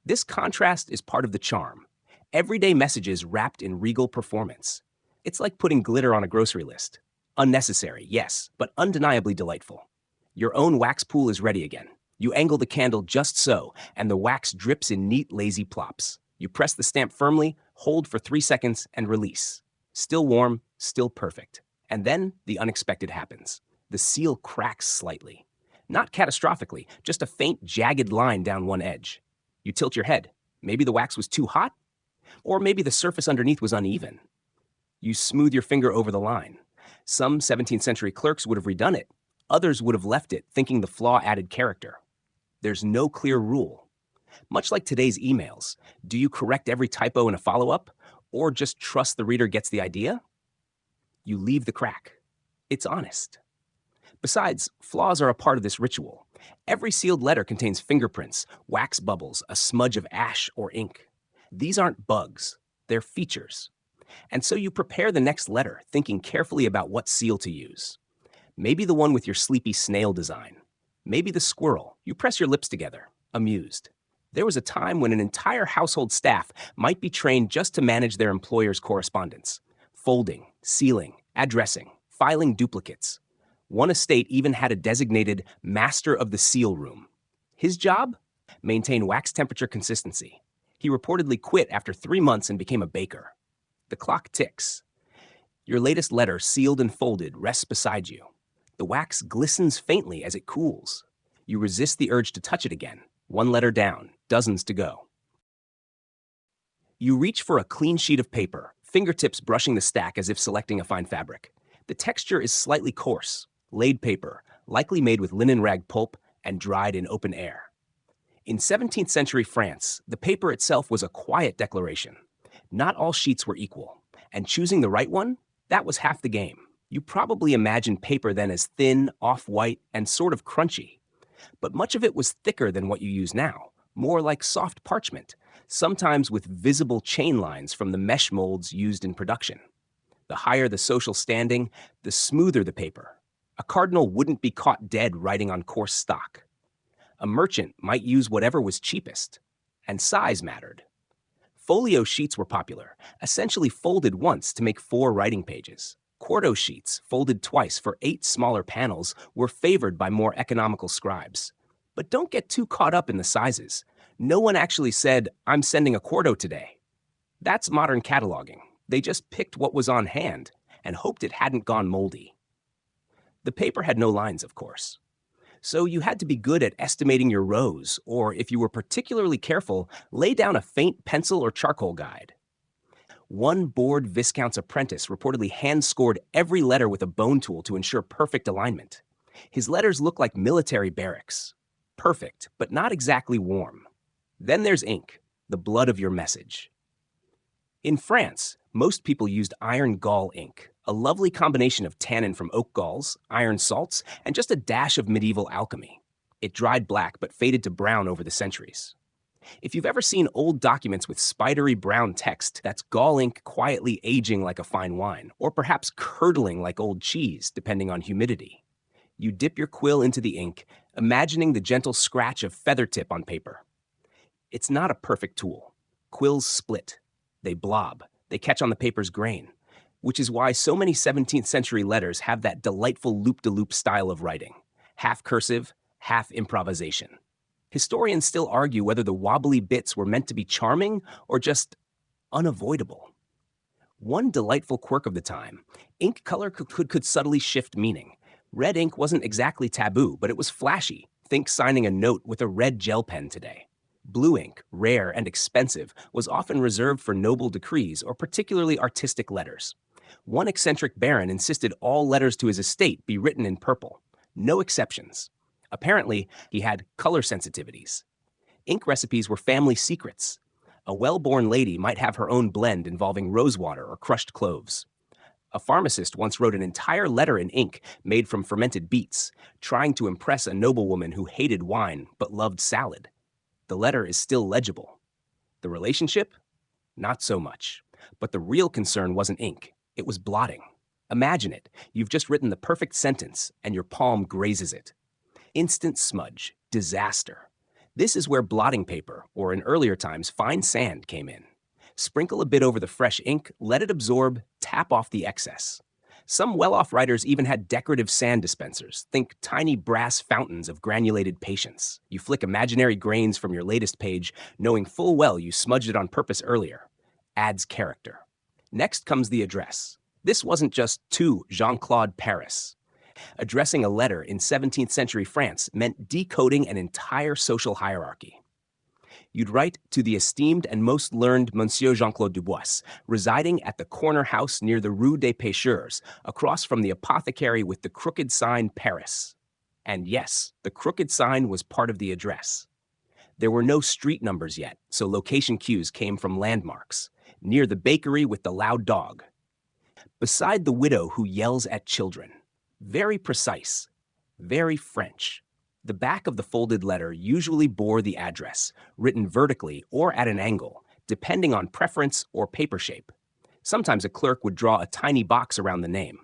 This contrast is part of the charm. Everyday messages wrapped in regal performance. It's like putting glitter on a grocery list. Unnecessary, yes, but undeniably delightful. Your own wax pool is ready again. You angle the candle just so, and the wax drips in neat, lazy plops. You press the stamp firmly, hold for 3 seconds, and release. Still warm, still perfect. And then the unexpected happens. The seal cracks slightly. Not catastrophically, just a faint, jagged line down one edge. You tilt your head. Maybe the wax was too hot? Or maybe the surface underneath was uneven. You smooth your finger over the line. Some 17th century clerks would have redone it. Others would have left it, thinking the flaw added character. There's no clear rule. Much like today's emails, do you correct every typo in a follow-up, or just trust the reader gets the idea? You leave the crack. It's honest. Besides, flaws are a part of this ritual. Every sealed letter contains fingerprints, wax bubbles, a smudge of ash or ink. These aren't bugs, they're features. And so you prepare the next letter, thinking carefully about what seal to use. Maybe the one with your sleepy snail design. Maybe the squirrel. You press your lips together, amused. There was a time when an entire household staff might be trained just to manage their employer's correspondence. Folding, sealing, addressing, filing duplicates. One estate even had a designated master of the seal room. His job? Maintain wax temperature consistency. He reportedly quit after 3 months and became a baker. The clock ticks. Your latest letter, sealed and folded, rests beside you. The wax glistens faintly as it cools. You resist the urge to touch it again. 1 letter down, dozens to go. You reach for a clean sheet of paper, fingertips brushing the stack as if selecting a fine fabric. The texture is slightly coarse, laid paper, likely made with linen rag pulp and dried in open air. In 17th century France, the paper itself was a quiet declaration. Not all sheets were equal, and choosing the right one, that was half the game. You probably imagined paper then as thin, off-white, and sort of crunchy. But much of it was thicker than what you use now, more like soft parchment, sometimes with visible chain lines from the mesh molds used in production. The higher the social standing, the smoother the paper. A cardinal wouldn't be caught dead writing on coarse stock. A merchant might use whatever was cheapest, and size mattered. Folio sheets were popular, essentially folded once to make 4 writing pages. Quarto sheets, folded twice for 8 smaller panels, were favored by more economical scribes. But don't get too caught up in the sizes. No one actually said, "I'm sending a quarto today." That's modern cataloging. They just picked what was on hand and hoped it hadn't gone moldy. The paper had no lines, of course. So you had to be good at estimating your rows, or if you were particularly careful, lay down a faint pencil or charcoal guide. One bored Viscount's apprentice reportedly hand-scored every letter with a bone tool to ensure perfect alignment. His letters look like military barracks. Perfect, but not exactly warm. Then there's ink, the blood of your message. In France, most people used iron gall ink, a lovely combination of tannin from oak galls, iron salts, and just a dash of medieval alchemy. It dried black but faded to brown over the centuries. If you've ever seen old documents with spidery brown text, that's gall ink quietly aging like a fine wine, or perhaps curdling like old cheese, depending on humidity. You dip your quill into the ink, imagining the gentle scratch of feather tip on paper. It's not a perfect tool. Quills split. They blob. They catch on the paper's grain, which is why so many 17th century letters have that delightful loop-de-loop style of writing, half cursive, half improvisation. Historians still argue whether the wobbly bits were meant to be charming or just unavoidable. One delightful quirk of the time, ink color could subtly shift meaning. Red ink wasn't exactly taboo, but it was flashy. Think signing a note with a red gel pen today. Blue ink, rare and expensive, was often reserved for noble decrees or particularly artistic letters. One eccentric baron insisted all letters to his estate be written in purple. No exceptions. Apparently, he had color sensitivities. Ink recipes were family secrets. A well-born lady might have her own blend involving rosewater or crushed cloves. A pharmacist once wrote an entire letter in ink made from fermented beets, trying to impress a noblewoman who hated wine but loved salad. The letter is still legible. The relationship? Not so much. But the real concern wasn't ink. It was blotting. Imagine it. You've just written the perfect sentence, and your palm grazes it. Instant smudge. Disaster. This is where blotting paper, or in earlier times, fine sand, came in. Sprinkle a bit over the fresh ink, let it absorb, tap off the excess. Some well-off writers even had decorative sand dispensers. Think tiny brass fountains of granulated patience. You flick imaginary grains from your latest page, knowing full well you smudged it on purpose earlier. Adds character. Next comes the address. This wasn't just to Jean-Claude Paris. Addressing a letter in 17th century France meant decoding an entire social hierarchy. You'd write to the esteemed and most learned Monsieur Jean-Claude Dubois, residing at the corner house near the Rue des Pêcheurs, across from the apothecary with the crooked sign Paris. And yes, the crooked sign was part of the address. There were no street numbers yet, so location cues came from landmarks. Near the bakery with the loud dog. Beside the widow who yells at children. Very precise. Very French. The back of the folded letter usually bore the address, written vertically or at an angle, depending on preference or paper shape. Sometimes a clerk would draw a tiny box around the name.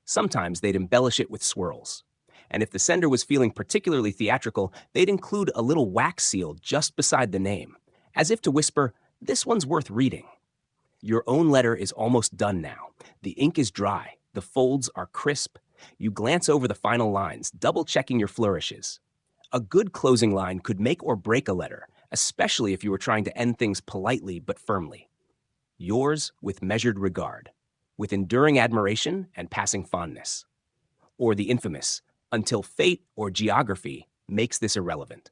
Sometimes they'd embellish it with swirls. And if the sender was feeling particularly theatrical, they'd include a little wax seal just beside the name, as if to whisper, "This one's worth reading." Your own letter is almost done now. The ink is dry, the folds are crisp. You glance over the final lines, double-checking your flourishes. A good closing line could make or break a letter, especially if you were trying to end things politely but firmly. Yours with measured regard, with enduring admiration and passing fondness. Or the infamous, "Until fate or geography makes this irrelevant."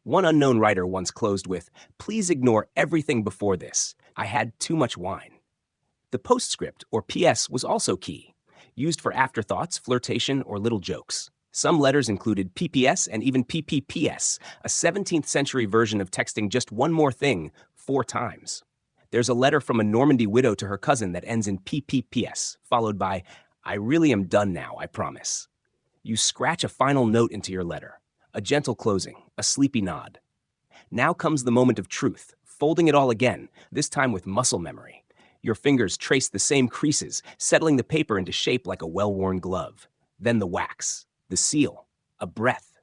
One unknown writer once closed with, "Please ignore everything before this. I had too much wine." The postscript, or PS, was also key, used for afterthoughts, flirtation, or little jokes. Some letters included PPS and even PPPS, a 17th century version of texting just one more thing 4 times. There's a letter from a Normandy widow to her cousin that ends in PPPS, followed by, "I really am done now, I promise." You scratch a final note into your letter, a gentle closing, a sleepy nod. Now comes the moment of truth, folding it all again, this time with muscle memory. Your fingers trace the same creases, settling the paper into shape like a well-worn glove. Then the wax, the seal, a breath.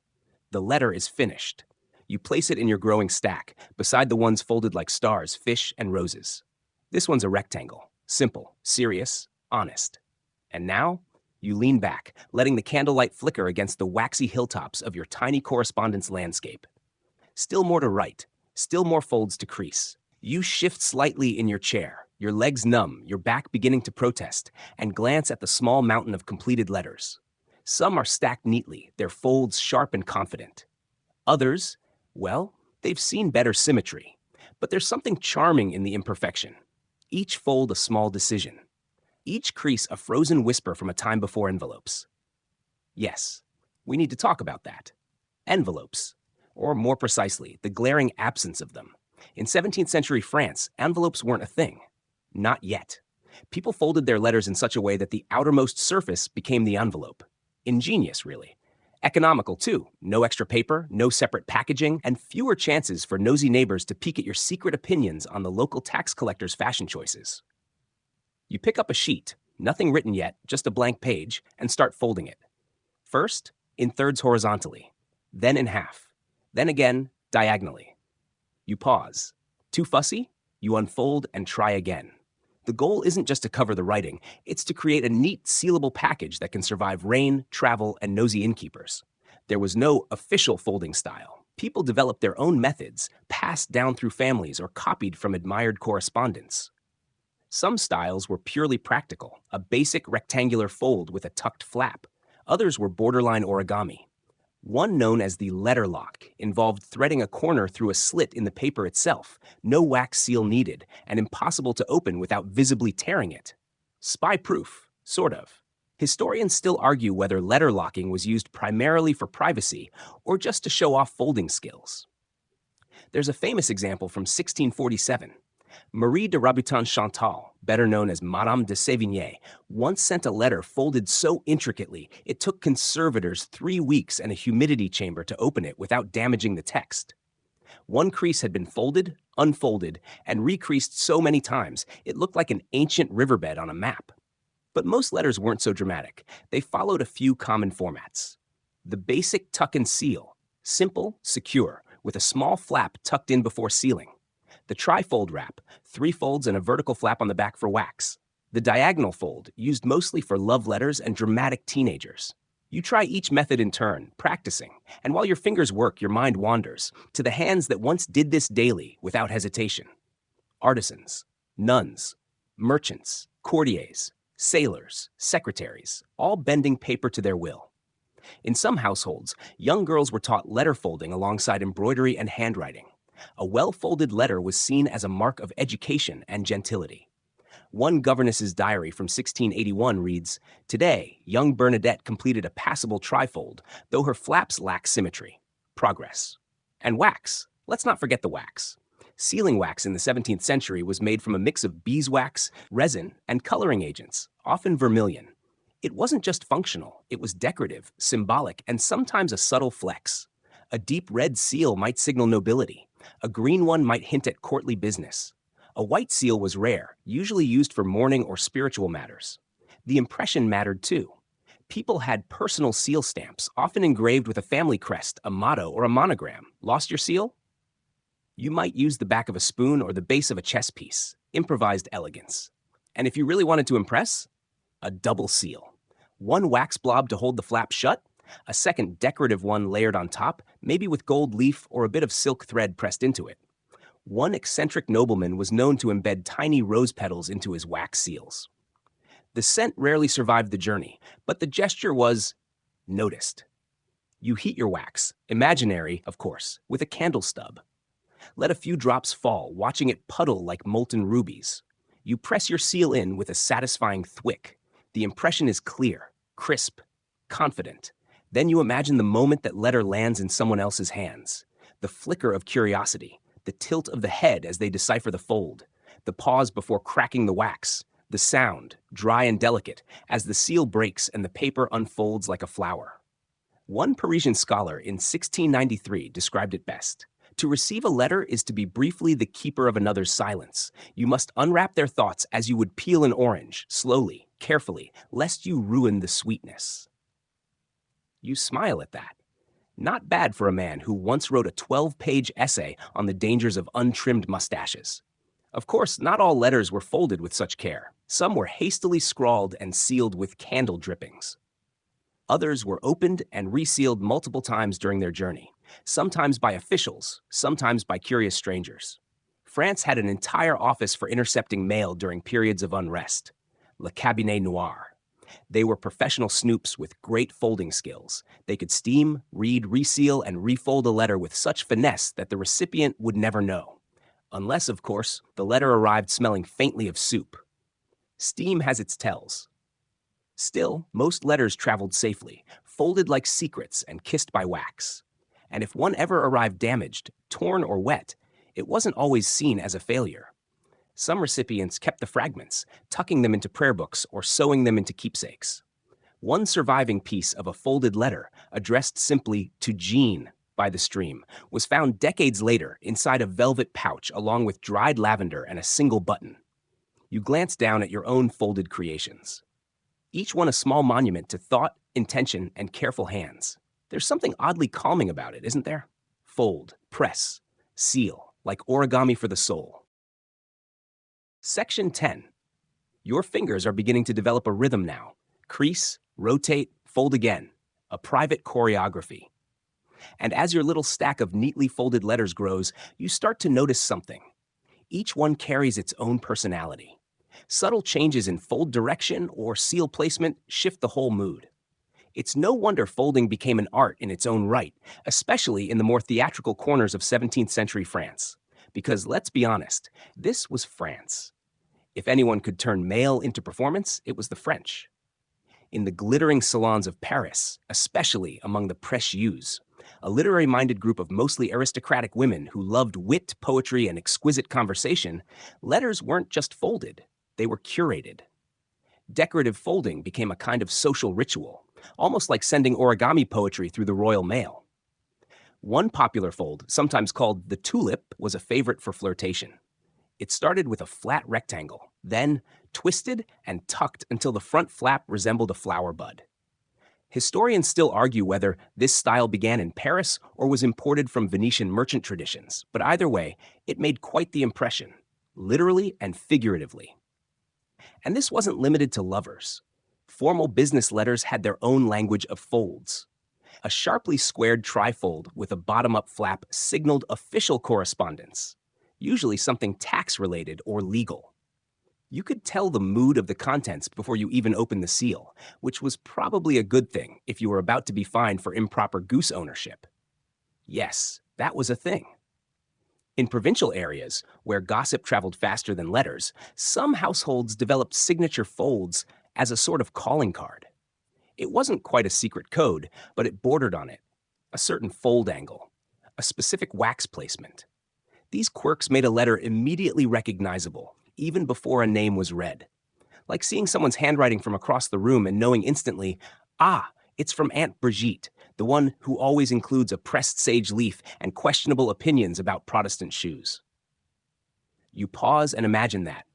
The letter is finished. You place it in your growing stack, beside the ones folded like stars, fish, and roses. This one's a rectangle, simple, serious, honest. And now, you lean back, letting the candlelight flicker against the waxy hilltops of your tiny correspondence landscape. Still more to write, still more folds to crease. You shift slightly in your chair, your legs numb, your back beginning to protest, and glance at the small mountain of completed letters. Some are stacked neatly, their folds sharp and confident. Others, well, they've seen better symmetry. But there's something charming in the imperfection. Each fold a small decision. Each crease a frozen whisper from a time before envelopes. Yes, we need to talk about that. Envelopes. Or more precisely, the glaring absence of them. In 17th century France, envelopes weren't a thing. Not yet. People folded their letters in such a way that the outermost surface became the envelope. Ingenious, really. Economical, too. No extra paper, no separate packaging, and fewer chances for nosy neighbors to peek at your secret opinions on the local tax collector's fashion choices. You pick up a sheet, nothing written yet, just a blank page, and start folding it. First, in thirds horizontally, then in half, then again, diagonally. You pause. Too fussy? You unfold and try again. The goal isn't just to cover the writing, it's to create a neat, sealable package that can survive rain, travel, and nosy innkeepers. There was no official folding style. People developed their own methods, passed down through families or copied from admired correspondents. Some styles were purely practical, a basic rectangular fold with a tucked flap. Others were borderline origami. One, known as the letter lock, involved threading a corner through a slit in the paper itself, no wax seal needed, and impossible to open without visibly tearing it. Spy-proof, sort of. Historians still argue whether letter locking was used primarily for privacy or just to show off folding skills. There's a famous example from 1647. Marie de Rabutin-Chantal, better known as Madame de Sévigné, once sent a letter folded so intricately it took conservators 3 weeks and a humidity chamber to open it without damaging the text. One crease had been folded, unfolded, and recreased so many times it looked like an ancient riverbed on a map. But most letters weren't so dramatic. They followed a few common formats. The basic tuck and seal, simple, secure, with a small flap tucked in before sealing. The trifold wrap, 3 folds and a vertical flap on the back for wax. The diagonal fold, used mostly for love letters and dramatic teenagers. You try each method in turn, practicing, and while your fingers work, your mind wanders to the hands that once did this daily without hesitation. Artisans, nuns, merchants, courtiers, sailors, secretaries, all bending paper to their will. In some households, young girls were taught letter folding alongside embroidery and handwriting. A well-folded letter was seen as a mark of education and gentility. One governess's diary from 1681 reads, "Today, young Bernadette completed a passable trifold, though her flaps lack symmetry. Progress." And wax, Let's not forget the wax. Sealing wax in the 17th century was made from a mix of beeswax, resin, and coloring agents, often vermilion. It wasn't just functional, it was decorative, symbolic, and sometimes a subtle flex. A deep red seal might signal nobility. A green one might hint at courtly business. A white seal was rare, usually used for mourning or spiritual matters. The impression mattered too. People had personal seal stamps, often engraved with a family crest, a motto, or a monogram. Lost your seal? You might use the back of a spoon or the base of a chess piece. Improvised elegance. And if you really wanted to impress, a double seal. One wax blob to hold the flap shut, a second decorative one layered on top, maybe with gold leaf or a bit of silk thread pressed into it. One eccentric nobleman was known to embed tiny rose petals into his wax seals. The scent rarely survived the journey, but the gesture was noticed. You heat your wax, imaginary, of course, with a candle stub. Let a few drops fall, watching it puddle like molten rubies. You press your seal in with a satisfying thwick. The impression is clear, crisp, confident. Then you imagine the moment that letter lands in someone else's hands. The flicker of curiosity, the tilt of the head as they decipher the fold, the pause before cracking the wax, the sound, dry and delicate, as the seal breaks and the paper unfolds like a flower. One Parisian scholar in 1693 described it best. To receive a letter is to be briefly the keeper of another's silence. You must unwrap their thoughts as you would peel an orange, slowly, carefully, lest you ruin the sweetness. You smile at that. Not bad for a man who once wrote a 12-page essay on the dangers of untrimmed mustaches. Of course, not all letters were folded with such care. Some were hastily scrawled and sealed with candle drippings. Others were opened and resealed multiple times during their journey, sometimes by officials, sometimes by curious strangers. France had an entire office for intercepting mail during periods of unrest, Le Cabinet Noir. They were professional snoops with great folding skills. They could steam, read, reseal, and refold a letter with such finesse that the recipient would never know. Unless, of course, the letter arrived smelling faintly of soup. Steam has its tells. Still, most letters traveled safely, folded like secrets and kissed by wax. And if one ever arrived damaged, torn, or wet, it wasn't always seen as a failure. Some recipients kept the fragments, tucking them into prayer books or sewing them into keepsakes. One surviving piece of a folded letter, addressed simply to Jean by the stream, was found decades later inside a velvet pouch along with dried lavender and a single button. You glance down at your own folded creations. Each one a small monument to thought, intention, and careful hands. There's something oddly calming about it, isn't there? Fold, press, seal, like origami for the soul. Section 10. Your fingers are beginning to develop a rhythm now. Crease, rotate, fold again. A private choreography. And as your little stack of neatly folded letters grows, you start to notice something. Each one carries its own personality. Subtle changes in fold direction or seal placement shift the whole mood. It's no wonder folding became an art in its own right, especially in the more theatrical corners of 17th century France. Because let's be honest, this was France. If anyone could turn mail into performance, it was the French. In the glittering salons of Paris, especially among the précieuses, a literary-minded group of mostly aristocratic women who loved wit, poetry, and exquisite conversation, letters weren't just folded, they were curated. Decorative folding became a kind of social ritual, almost like sending origami poetry through the royal mail. One popular fold, sometimes called the tulip, was a favorite for flirtation. It started with a flat rectangle, then twisted and tucked until the front flap resembled a flower bud. Historians still argue whether this style began in Paris or was imported from Venetian merchant traditions, but either way, it made quite the impression, literally and figuratively. And this wasn't limited to lovers. Formal business letters had their own language of folds. A sharply squared trifold with a bottom-up flap signaled official correspondence, usually something tax-related or legal. You could tell the mood of the contents before you even opened the seal, which was probably a good thing if you were about to be fined for improper goose ownership. Yes, that was a thing. In provincial areas, where gossip traveled faster than letters, some households developed signature folds as a sort of calling card. It wasn't quite a secret code, but it bordered on it. A certain fold angle. a specific wax placement. These quirks made a letter immediately recognizable, even before a name was read. Like seeing someone's handwriting from across the room and knowing instantly, ah, it's from Aunt Brigitte, the one who always includes a pressed sage leaf and questionable opinions about Protestant shoes. You pause and imagine that.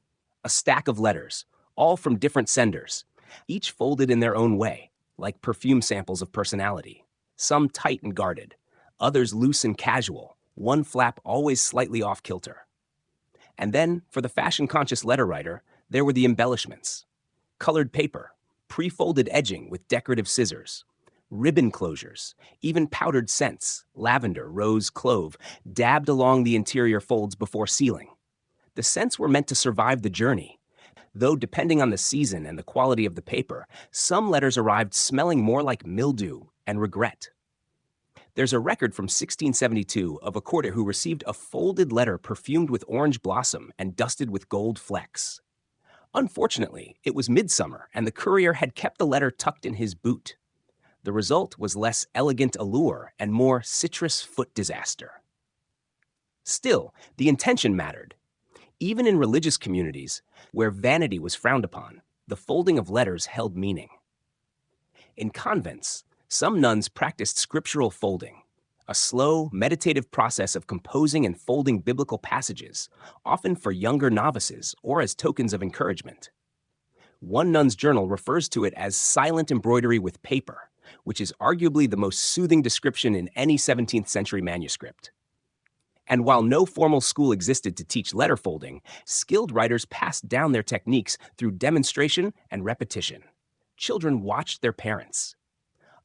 A stack of letters, all from different senders, each folded in their own way, like perfume samples of personality. Some tight and guarded, others loose and casual, one flap always slightly off kilter. And then, for the fashion-conscious letter writer, there were the embellishments. Colored paper, pre-folded edging with decorative scissors, ribbon closures, even powdered scents, lavender, rose, clove, dabbed along the interior folds before sealing. The scents were meant to survive the journey, though depending on the season and the quality of the paper, some letters arrived smelling more like mildew and regret. There's a record from 1672 of a courtier who received a folded letter perfumed with orange blossom and dusted with gold flecks. Unfortunately, it was midsummer and the courier had kept the letter tucked in his boot. The result was less elegant allure and more citrus foot disaster. Still, the intention mattered. Even in religious communities, where vanity was frowned upon, the folding of letters held meaning. In convents, some nuns practiced scriptural folding, a slow, meditative process of composing and folding biblical passages, often for younger novices or as tokens of encouragement. One nun's journal refers to it as silent embroidery with paper, which is arguably the most soothing description in any 17th century manuscript. And while no formal school existed to teach letter folding, skilled writers passed down their techniques through demonstration and repetition. Children watched their parents.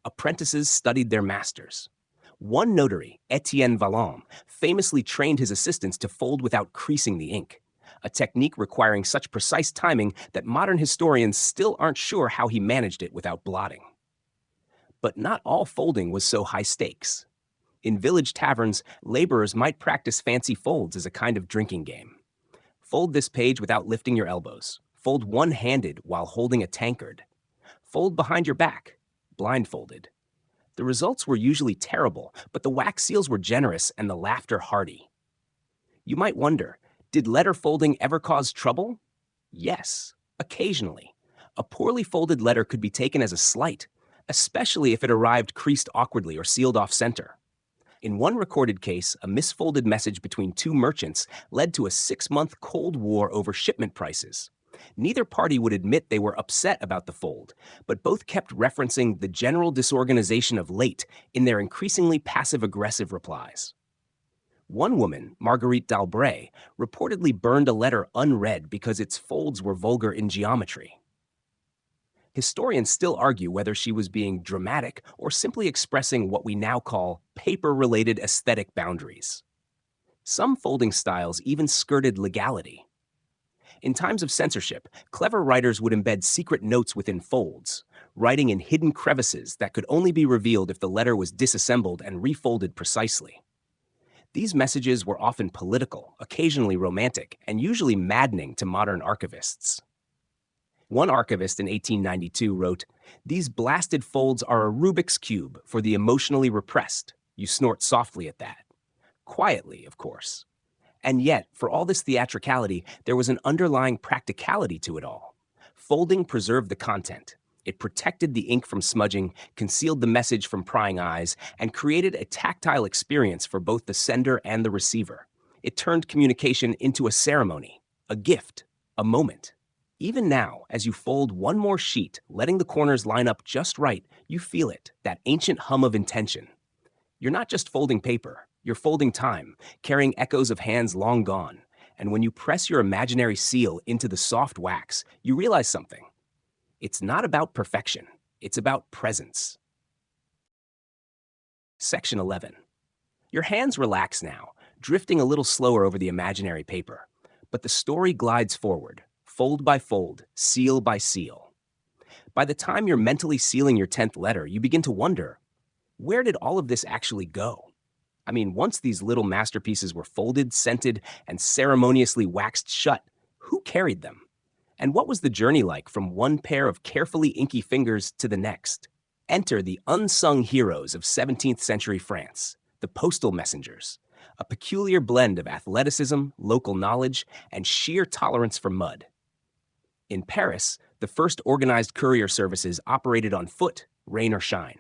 Apprentices studied their masters. One notary, Etienne Vallant, famously trained his assistants to fold without creasing the ink, a technique requiring such precise timing that modern historians still aren't sure how he managed it without blotting. But not all folding was so high stakes. In village taverns, laborers might practice fancy folds as a kind of drinking game. Fold this page without lifting your elbows. Fold one-handed while holding a tankard. Fold behind your back, blindfolded. The results were usually terrible, but the wax seals were generous and the laughter hearty. You might wonder, did letter folding ever cause trouble? Yes, occasionally. A poorly folded letter could be taken as a slight, especially if it arrived creased awkwardly or sealed off-center. In one recorded case, a misfolded message between two merchants led to a 6-month Cold War over shipment prices. Neither party would admit they were upset about the fold, but both kept referencing the general disorganization of late in their increasingly passive-aggressive replies. One woman, Marguerite d'Albret, reportedly burned a letter unread because its folds were vulgar in geometry. Historians still argue whether she was being dramatic or simply expressing what we now call paper-related aesthetic boundaries. Some folding styles even skirted legality. In times of censorship, clever writers would embed secret notes within folds, writing in hidden crevices that could only be revealed if the letter was disassembled and refolded precisely. These messages were often political, occasionally romantic, and usually maddening to modern archivists. One archivist in 1892 wrote, "These blasted folds are a Rubik's Cube for the emotionally repressed. You snort softly at that." Quietly, of course. And yet, for all this theatricality, there was an underlying practicality to it all. Folding preserved the content. It protected the ink from smudging, concealed the message from prying eyes, and created a tactile experience for both the sender and the receiver. It turned communication into a ceremony, a gift, a moment. Even now, as you fold one more sheet, letting the corners line up just right, you feel it, that ancient hum of intention. You're not just folding paper, you're folding time, carrying echoes of hands long gone. And when you press your imaginary seal into the soft wax, you realize something. It's not about perfection, it's about presence. Section 11. Your hands relax now, drifting a little slower over the imaginary paper. But the story glides forward, fold by fold, seal by seal. By the time you're mentally sealing your 10th letter, you begin to wonder, where did all of this actually go? I mean, once these little masterpieces were folded, scented, and ceremoniously waxed shut, who carried them? And what was the journey like from one pair of carefully inky fingers to the next? Enter the unsung heroes of 17th century France, the postal messengers, a peculiar blend of athleticism, local knowledge, and sheer tolerance for mud. In Paris, the first organized courier services operated on foot, rain or shine.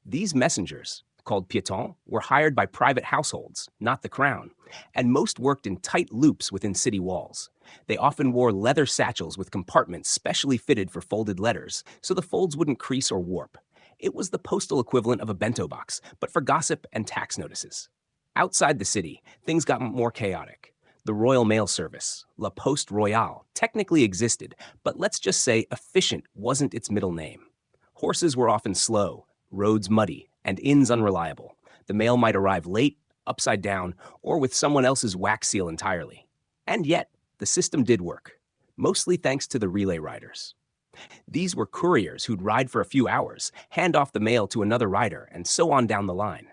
These messengers, called piétons, were hired by private households, not the crown, and most worked in tight loops within city walls. They often wore leather satchels with compartments specially fitted for folded letters, so the folds wouldn't crease or warp. It was the postal equivalent of a bento box, but for gossip and tax notices. Outside the city, things got more chaotic. The Royal Mail Service, La Poste Royale, technically existed, but let's just say efficient wasn't its middle name. Horses were often slow, roads muddy, and inns unreliable. The mail might arrive late, upside down, or with someone else's wax seal entirely. And yet, the system did work, mostly thanks to the relay riders. These were couriers who'd ride for a few hours, hand off the mail to another rider, and so on down the line.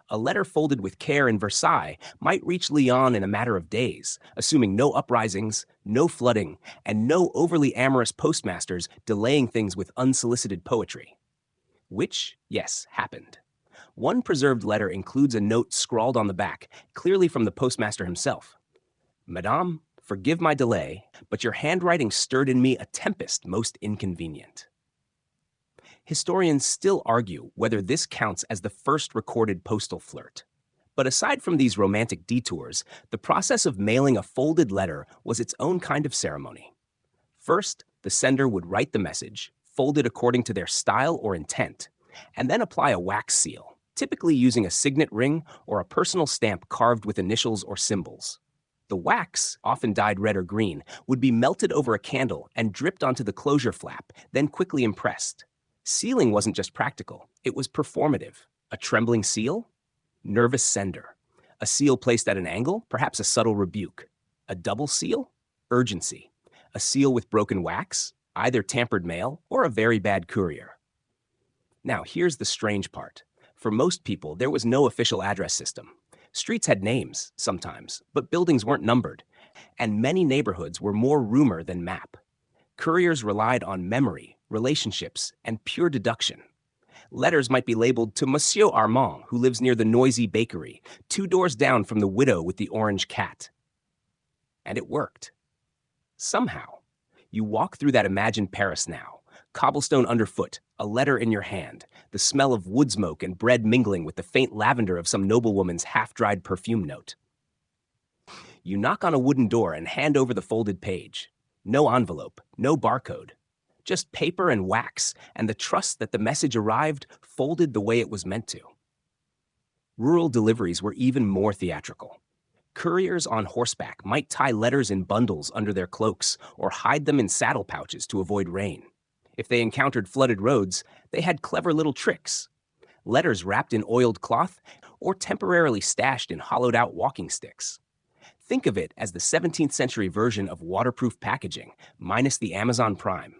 A letter folded with care in Versailles might reach Lyon in a matter of days, assuming no uprisings, no flooding, and no overly amorous postmasters delaying things with unsolicited poetry. Which, yes, happened. One preserved letter includes a note scrawled on the back, clearly from the postmaster himself. "Madame, forgive my delay, but your handwriting stirred in me a tempest most inconvenient." Historians still argue whether this counts as the first recorded postal flirt. But aside from these romantic detours, the process of mailing a folded letter was its own kind of ceremony. First, the sender would write the message, fold it according to their style or intent, and then apply a wax seal, typically using a signet ring or a personal stamp carved with initials or symbols. The wax, often dyed red or green, would be melted over a candle and dripped onto the closure flap, then quickly impressed. Sealing wasn't just practical, it was performative. A trembling seal? Nervous sender. A seal placed at an angle? Perhaps a subtle rebuke. A double seal? Urgency. A seal with broken wax? Either tampered mail or a very bad courier. Now, here's the strange part. For most people, there was no official address system. Streets had names, sometimes, but buildings weren't numbered, and many neighborhoods were more rumor than map. Couriers relied on memory, relationships, and pure deduction. Letters might be labeled to Monsieur Armand, who lives near the noisy bakery, 2 doors down from the widow with the orange cat. And it worked. Somehow. You walk through that imagined Paris now, cobblestone underfoot, a letter in your hand, the smell of wood smoke and bread mingling with the faint lavender of some noblewoman's half-dried perfume note. You knock on a wooden door and hand over the folded page. No envelope, no barcode. Just paper and wax, and the trust that the message arrived folded the way it was meant to. Rural deliveries were even more theatrical. Couriers on horseback might tie letters in bundles under their cloaks or hide them in saddle pouches to avoid rain. If they encountered flooded roads, they had clever little tricks. Letters wrapped in oiled cloth or temporarily stashed in hollowed-out walking sticks. Think of it as the 17th century version of waterproof packaging, minus the Amazon Prime.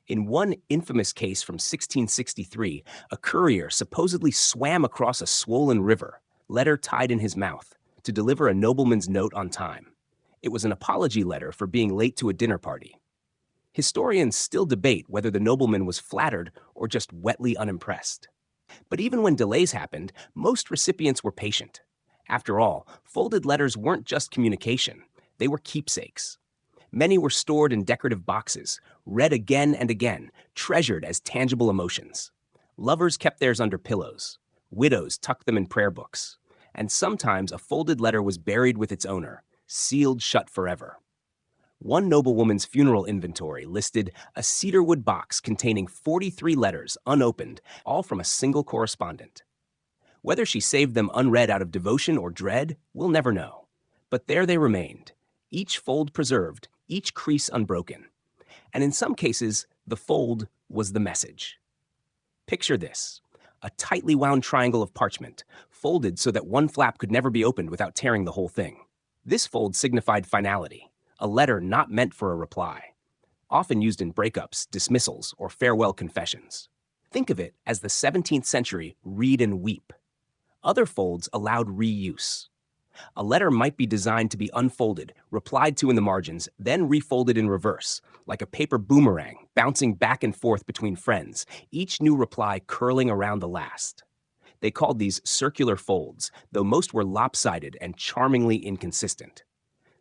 In one infamous case from 1663, a courier supposedly swam across a swollen river, letter tied in his mouth, to deliver a nobleman's note on time. It was an apology letter for being late to a dinner party. Historians still debate whether the nobleman was flattered or just wetly unimpressed. But even when delays happened, most recipients were patient. After all, folded letters weren't just communication, they were keepsakes. Many were stored in decorative boxes, read again and again, treasured as tangible emotions. Lovers kept theirs under pillows. Widows tucked them in prayer books. And sometimes a folded letter was buried with its owner, sealed shut forever. One noblewoman's funeral inventory listed a cedarwood box containing 43 letters, unopened, all from a single correspondent. Whether she saved them unread out of devotion or dread, we'll never know. But there they remained, each fold preserved, each crease unbroken. And in some cases, the fold was the message. Picture this: a tightly wound triangle of parchment, folded so that one flap could never be opened without tearing the whole thing. This fold signified finality, a letter not meant for a reply, often used in breakups, dismissals, or farewell confessions. Think of it as the 17th century read and weep. Other folds allowed reuse. A letter might be designed to be unfolded, replied to in the margins, then refolded in reverse, like a paper boomerang, bouncing back and forth between friends, each new reply curling around the last. They called these circular folds, though most were lopsided and charmingly inconsistent.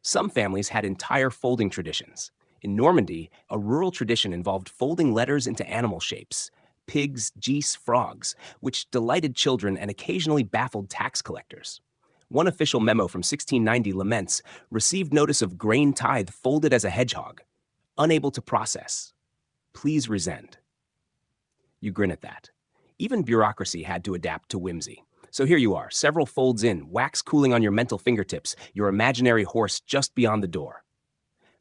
Some families had entire folding traditions. In Normandy, a rural tradition involved folding letters into animal shapes, pigs, geese, frogs, which delighted children and occasionally baffled tax collectors. One official memo from 1690 laments, received notice of grain tithe folded as a hedgehog, unable to process. Please resend. You grin at that. Even bureaucracy had to adapt to whimsy. So here you are, several folds in, wax cooling on your mental fingertips, your imaginary horse just beyond the door.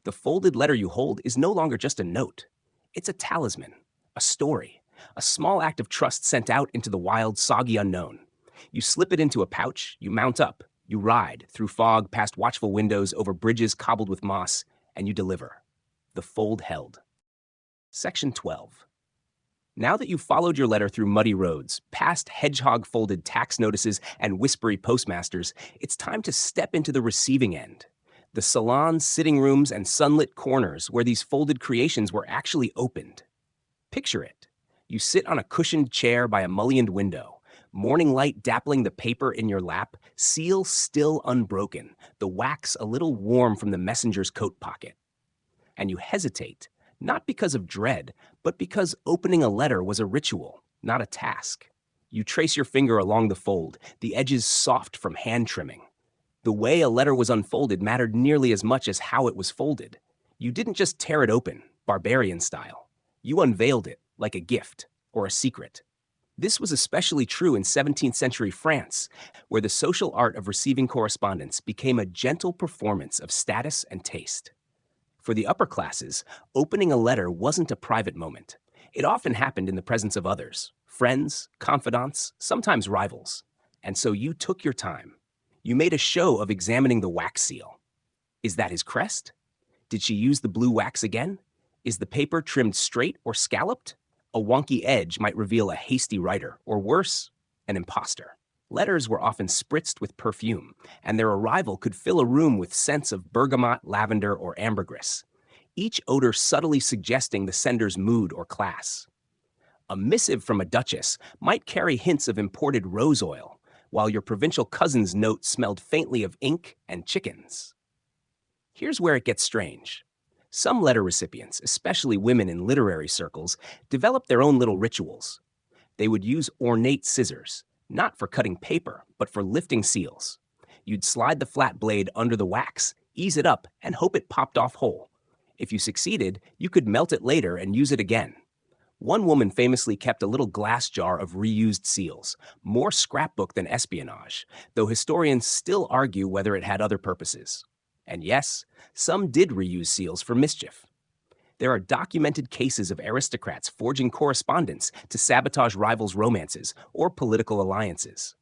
The folded letter you hold is no longer just a note. It's a talisman, a story, a small act of trust sent out into the wild, soggy unknown. You slip it into a pouch, you mount up, you ride, through fog, past watchful windows, over bridges cobbled with moss, and you deliver. The fold held. Section 12. Now that you've followed your letter through muddy roads, past hedgehog-folded tax notices and whispery postmasters, it's time to step into the receiving end. The salons, sitting rooms, and sunlit corners where these folded creations were actually opened. Picture it. You sit on a cushioned chair by a mullioned window, morning light dappling the paper in your lap, seal still unbroken, the wax a little warm from the messenger's coat pocket. And you hesitate, not because of dread, but because opening a letter was a ritual, not a task. You trace your finger along the fold, the edges soft from hand trimming. The way a letter was unfolded mattered nearly as much as how it was folded. You didn't just tear it open, barbarian style. You unveiled it like a gift or a secret. This was especially true in 17th century France, where the social art of receiving correspondence became a gentle performance of status and taste. For the upper classes, opening a letter wasn't a private moment. It often happened in the presence of others, friends, confidants, sometimes rivals. And so you took your time. You made a show of examining the wax seal. Is that his crest? Did she use the blue wax again? Is the paper trimmed straight or scalloped? A wonky edge might reveal a hasty writer, or worse, an imposter. Letters were often spritzed with perfume, and their arrival could fill a room with scents of bergamot, lavender, or ambergris, each odor subtly suggesting the sender's mood or class. A missive from a duchess might carry hints of imported rose oil, while your provincial cousin's note smelled faintly of ink and chickens. Here's where it gets strange. Some letter recipients, especially women in literary circles, developed their own little rituals. They would use ornate scissors, not for cutting paper, but for lifting seals. You'd slide the flat blade under the wax, ease it up, and hope it popped off whole. If you succeeded, you could melt it later and use it again. One woman famously kept a little glass jar of reused seals, more scrapbook than espionage, though historians still argue whether it had other purposes. And yes, some did reuse seals for mischief. There are documented cases of aristocrats forging correspondence to sabotage rivals' romances or political alliances.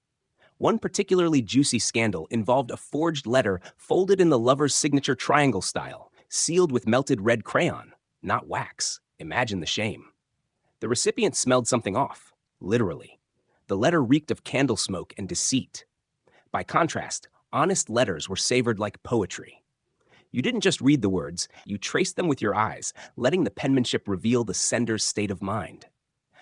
One particularly juicy scandal involved a forged letter folded in the lover's signature triangle style, sealed with melted red crayon, not wax. Imagine the shame. The recipient smelled something off, literally. The letter reeked of candle smoke and deceit. By contrast, honest letters were savored like poetry. You didn't just read the words, you traced them with your eyes, letting the penmanship reveal the sender's state of mind.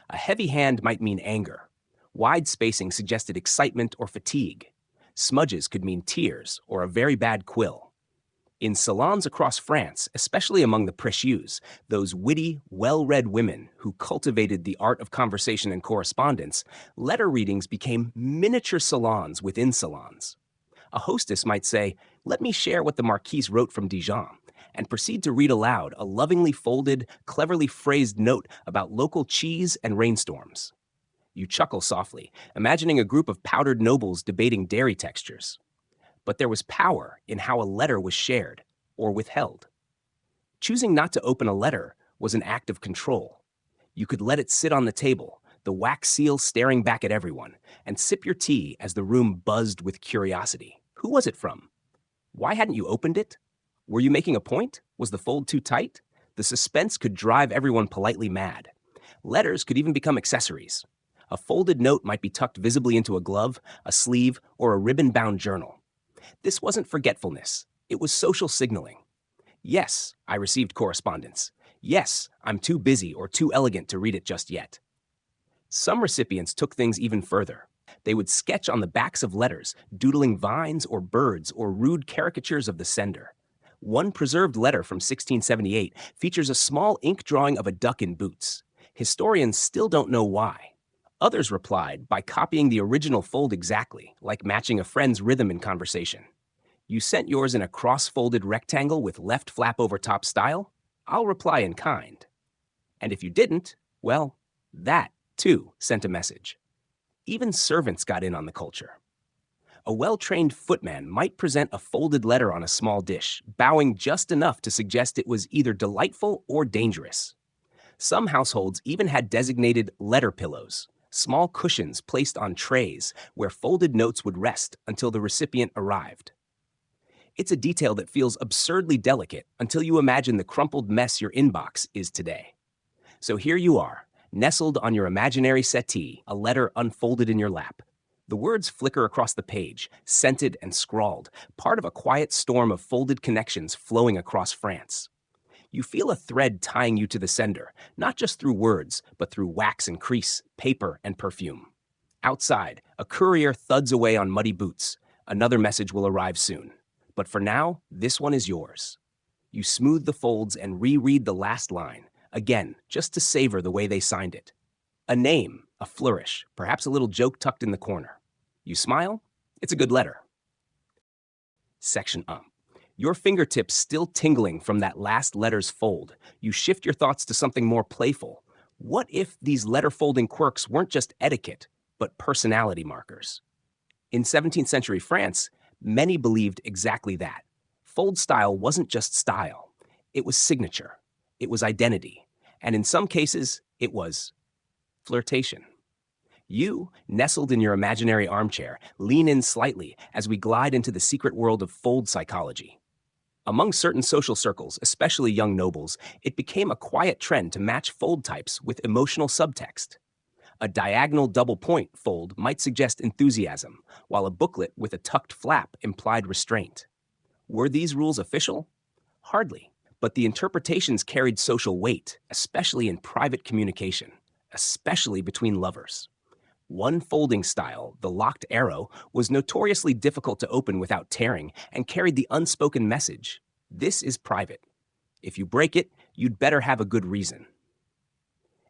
A heavy hand might mean anger. Wide spacing suggested excitement or fatigue. Smudges could mean tears or a very bad quill. In salons across France, especially among the précieuses, those witty, well-read women who cultivated the art of conversation and correspondence, letter readings became miniature salons within salons. A hostess might say, "Let me share what the Marquise wrote from Dijon," and proceed to read aloud a lovingly folded, cleverly phrased note about local cheese and rainstorms. You chuckle softly, imagining a group of powdered nobles debating dairy textures. But there was power in how a letter was shared or withheld. Choosing not to open a letter was an act of control. You could let it sit on the table, the wax seal staring back at everyone, and sip your tea as the room buzzed with curiosity. Who was it from? Why hadn't you opened it? Were you making a point? Was the fold too tight? The suspense could drive everyone politely mad. Letters could even become accessories. A folded note might be tucked visibly into a glove, a sleeve, or a ribbon-bound journal. This wasn't forgetfulness. It was social signaling. Yes, I received correspondence. Yes, I'm too busy or too elegant to read it just yet. Some recipients took things even further. They would sketch on the backs of letters, doodling vines or birds or rude caricatures of the sender. One preserved letter from 1678 features a small ink drawing of a duck in boots. Historians still don't know why. Others replied by copying the original fold exactly, like matching a friend's rhythm in conversation. You sent yours in a cross-folded rectangle with left flap over top style? I'll reply in kind. And if you didn't, well, that, too, sent a message. Even servants got in on the culture. A well-trained footman might present a folded letter on a small dish, bowing just enough to suggest it was either delightful or dangerous. Some households even had designated letter pillows, small cushions placed on trays where folded notes would rest until the recipient arrived. It's a detail that feels absurdly delicate until you imagine the crumpled mess your inbox is today. So here you are, nestled on your imaginary settee, a letter unfolded in your lap. The words flicker across the page, scented and scrawled, part of a quiet storm of folded connections flowing across France. You feel a thread tying you to the sender, not just through words, but through wax and crease, paper and perfume. Outside, a courier thuds away on muddy boots. Another message will arrive soon. But for now, this one is yours. You smooth the folds and reread the last line, again, just to savor the way they signed it. A name, a flourish, perhaps a little joke tucked in the corner. You smile? It's a good letter. Section Your fingertips still tingling from that last letter's fold. You shift your thoughts to something more playful. What if these letter-folding quirks weren't just etiquette, but personality markers? In 17th century France, many believed exactly that. Fold style wasn't just style. It was signature. It was identity. And in some cases, it was flirtation. You, nestled in your imaginary armchair, lean in slightly as we glide into the secret world of fold psychology. Among certain social circles, especially young nobles, it became a quiet trend to match fold types with emotional subtext. A diagonal double point fold might suggest enthusiasm, while a booklet with a tucked flap implied restraint. Were these rules official? Hardly, but the interpretations carried social weight, especially in private communication, especially between lovers. One folding style, the locked arrow, was notoriously difficult to open without tearing and carried the unspoken message: this is private. If you break it, you'd better have a good reason.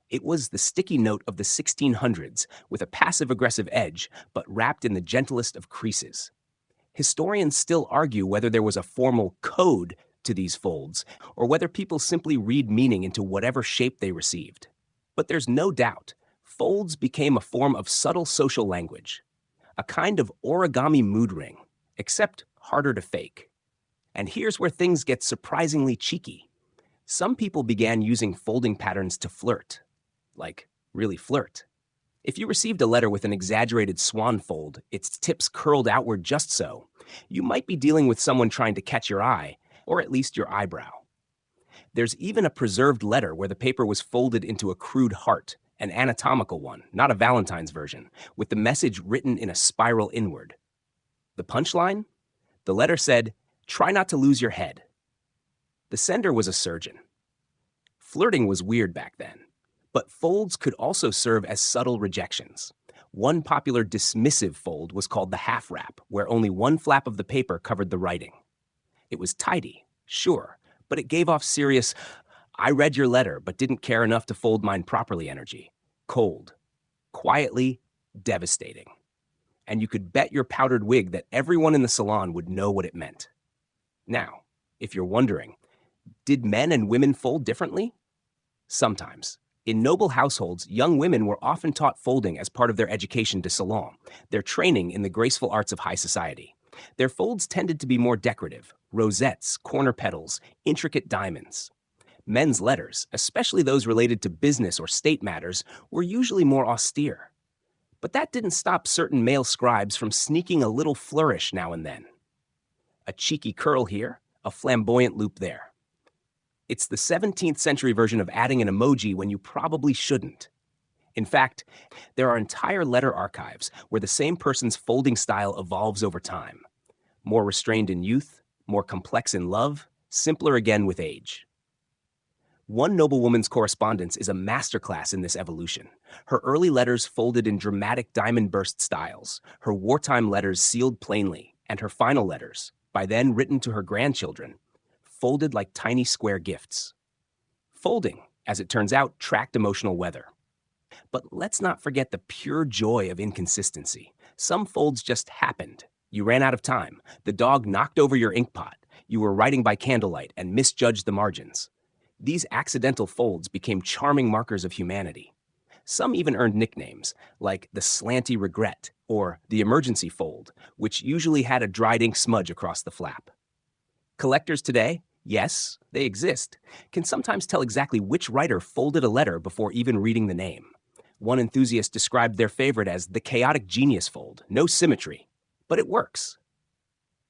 It was the sticky note of the 1600s, with a passive-aggressive edge, but wrapped in the gentlest of creases. Historians still argue whether there was a formal code to these folds, or whether people simply read meaning into whatever shape they received. But there's no doubt, folds became a form of subtle social language, a kind of origami mood ring, except harder to fake. And here's where things get surprisingly cheeky. Some people began using folding patterns to flirt. Like, really flirt. If you received a letter with an exaggerated swan fold, its tips curled outward just so, you might be dealing with someone trying to catch your eye, or at least your eyebrow. There's even a preserved letter where the paper was folded into a crude heart, an anatomical one, not a Valentine's version, with the message written in a spiral inward. The punchline? The letter said, "Try not to lose your head." The sender was a surgeon. Flirting was weird back then. But folds could also serve as subtle rejections. One popular dismissive fold was called the half wrap, where only one flap of the paper covered the writing. It was tidy, sure, but it gave off serious, "I read your letter, but didn't care enough to fold mine properly" energy. Cold. Quietly devastating. And you could bet your powdered wig that everyone in the salon would know what it meant. Now, if you're wondering, did men and women fold differently? Sometimes. In noble households, young women were often taught folding as part of their education de salon, their training in the graceful arts of high society. Their folds tended to be more decorative: rosettes, corner petals, intricate diamonds. Men's letters, especially those related to business or state matters, were usually more austere. But that didn't stop certain male scribes from sneaking a little flourish now and then. A cheeky curl here, a flamboyant loop there. It's the 17th century version of adding an emoji when you probably shouldn't. In fact, there are entire letter archives where the same person's folding style evolves over time. More restrained in youth, more complex in love, simpler again with age. One noblewoman's correspondence is a masterclass in this evolution. Her early letters folded in dramatic diamond burst styles, her wartime letters sealed plainly, and her final letters, by then written to her grandchildren, folded like tiny square gifts. Folding, as it turns out, tracked emotional weather. But let's not forget the pure joy of inconsistency. Some folds just happened. You ran out of time. The dog knocked over your ink pot. You were writing by candlelight and misjudged the margins. These accidental folds became charming markers of humanity. Some even earned nicknames, like the slanty regret or the emergency fold, which usually had a dried ink smudge across the flap. Collectors today, yes, they exist, can sometimes tell exactly which writer folded a letter before even reading the name. One enthusiast described their favorite as the chaotic genius fold, no symmetry, but it works.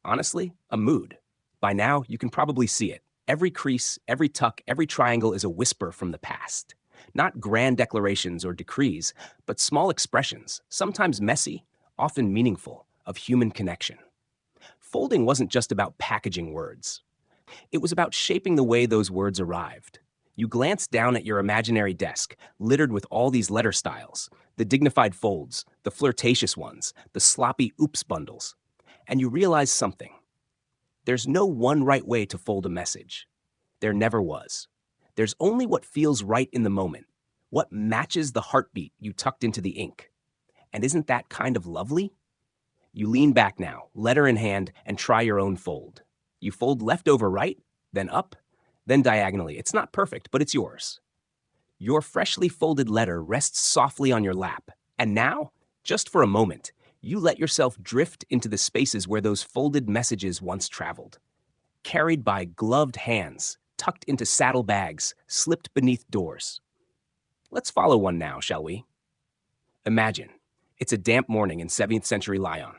Honestly, a mood. By now, you can probably see it. Every crease, every tuck, every triangle is a whisper from the past. Not grand declarations or decrees, but small expressions, sometimes messy, often meaningful, of human connection. Folding wasn't just about packaging words. It was about shaping the way those words arrived. You glanced down at your imaginary desk, littered with all these letter styles, the dignified folds, the flirtatious ones, the sloppy oops bundles, and you realized something. There's no one right way to fold a message. There never was. There's only what feels right in the moment, what matches the heartbeat you tucked into the ink. And isn't that kind of lovely? You lean back now, letter in hand, and try your own fold. You fold left over right, then up, then diagonally. It's not perfect, but it's yours. Your freshly folded letter rests softly on your lap, and now, just for a moment, you let yourself drift into the spaces where those folded messages once traveled. Carried by gloved hands, tucked into saddlebags, slipped beneath doors. Let's follow one now, shall we? Imagine, it's a damp morning in 17th century Lyon.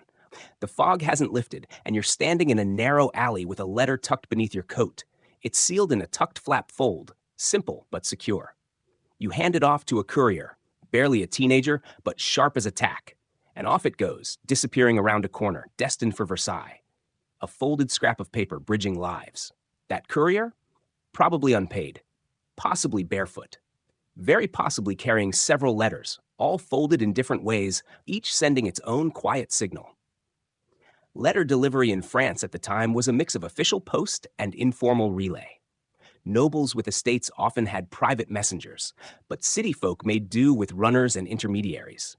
The fog hasn't lifted, and you're standing in a narrow alley with a letter tucked beneath your coat. It's sealed in a tucked flap fold, simple but secure. You hand it off to a courier, barely a teenager, but sharp as a tack. And off it goes, disappearing around a corner, destined for Versailles. A folded scrap of paper bridging lives. That courier? Probably unpaid. Possibly barefoot. Very possibly carrying several letters, all folded in different ways, each sending its own quiet signal. Letter delivery in France at the time was a mix of official post and informal relay. Nobles with estates often had private messengers, but city folk made do with runners and intermediaries.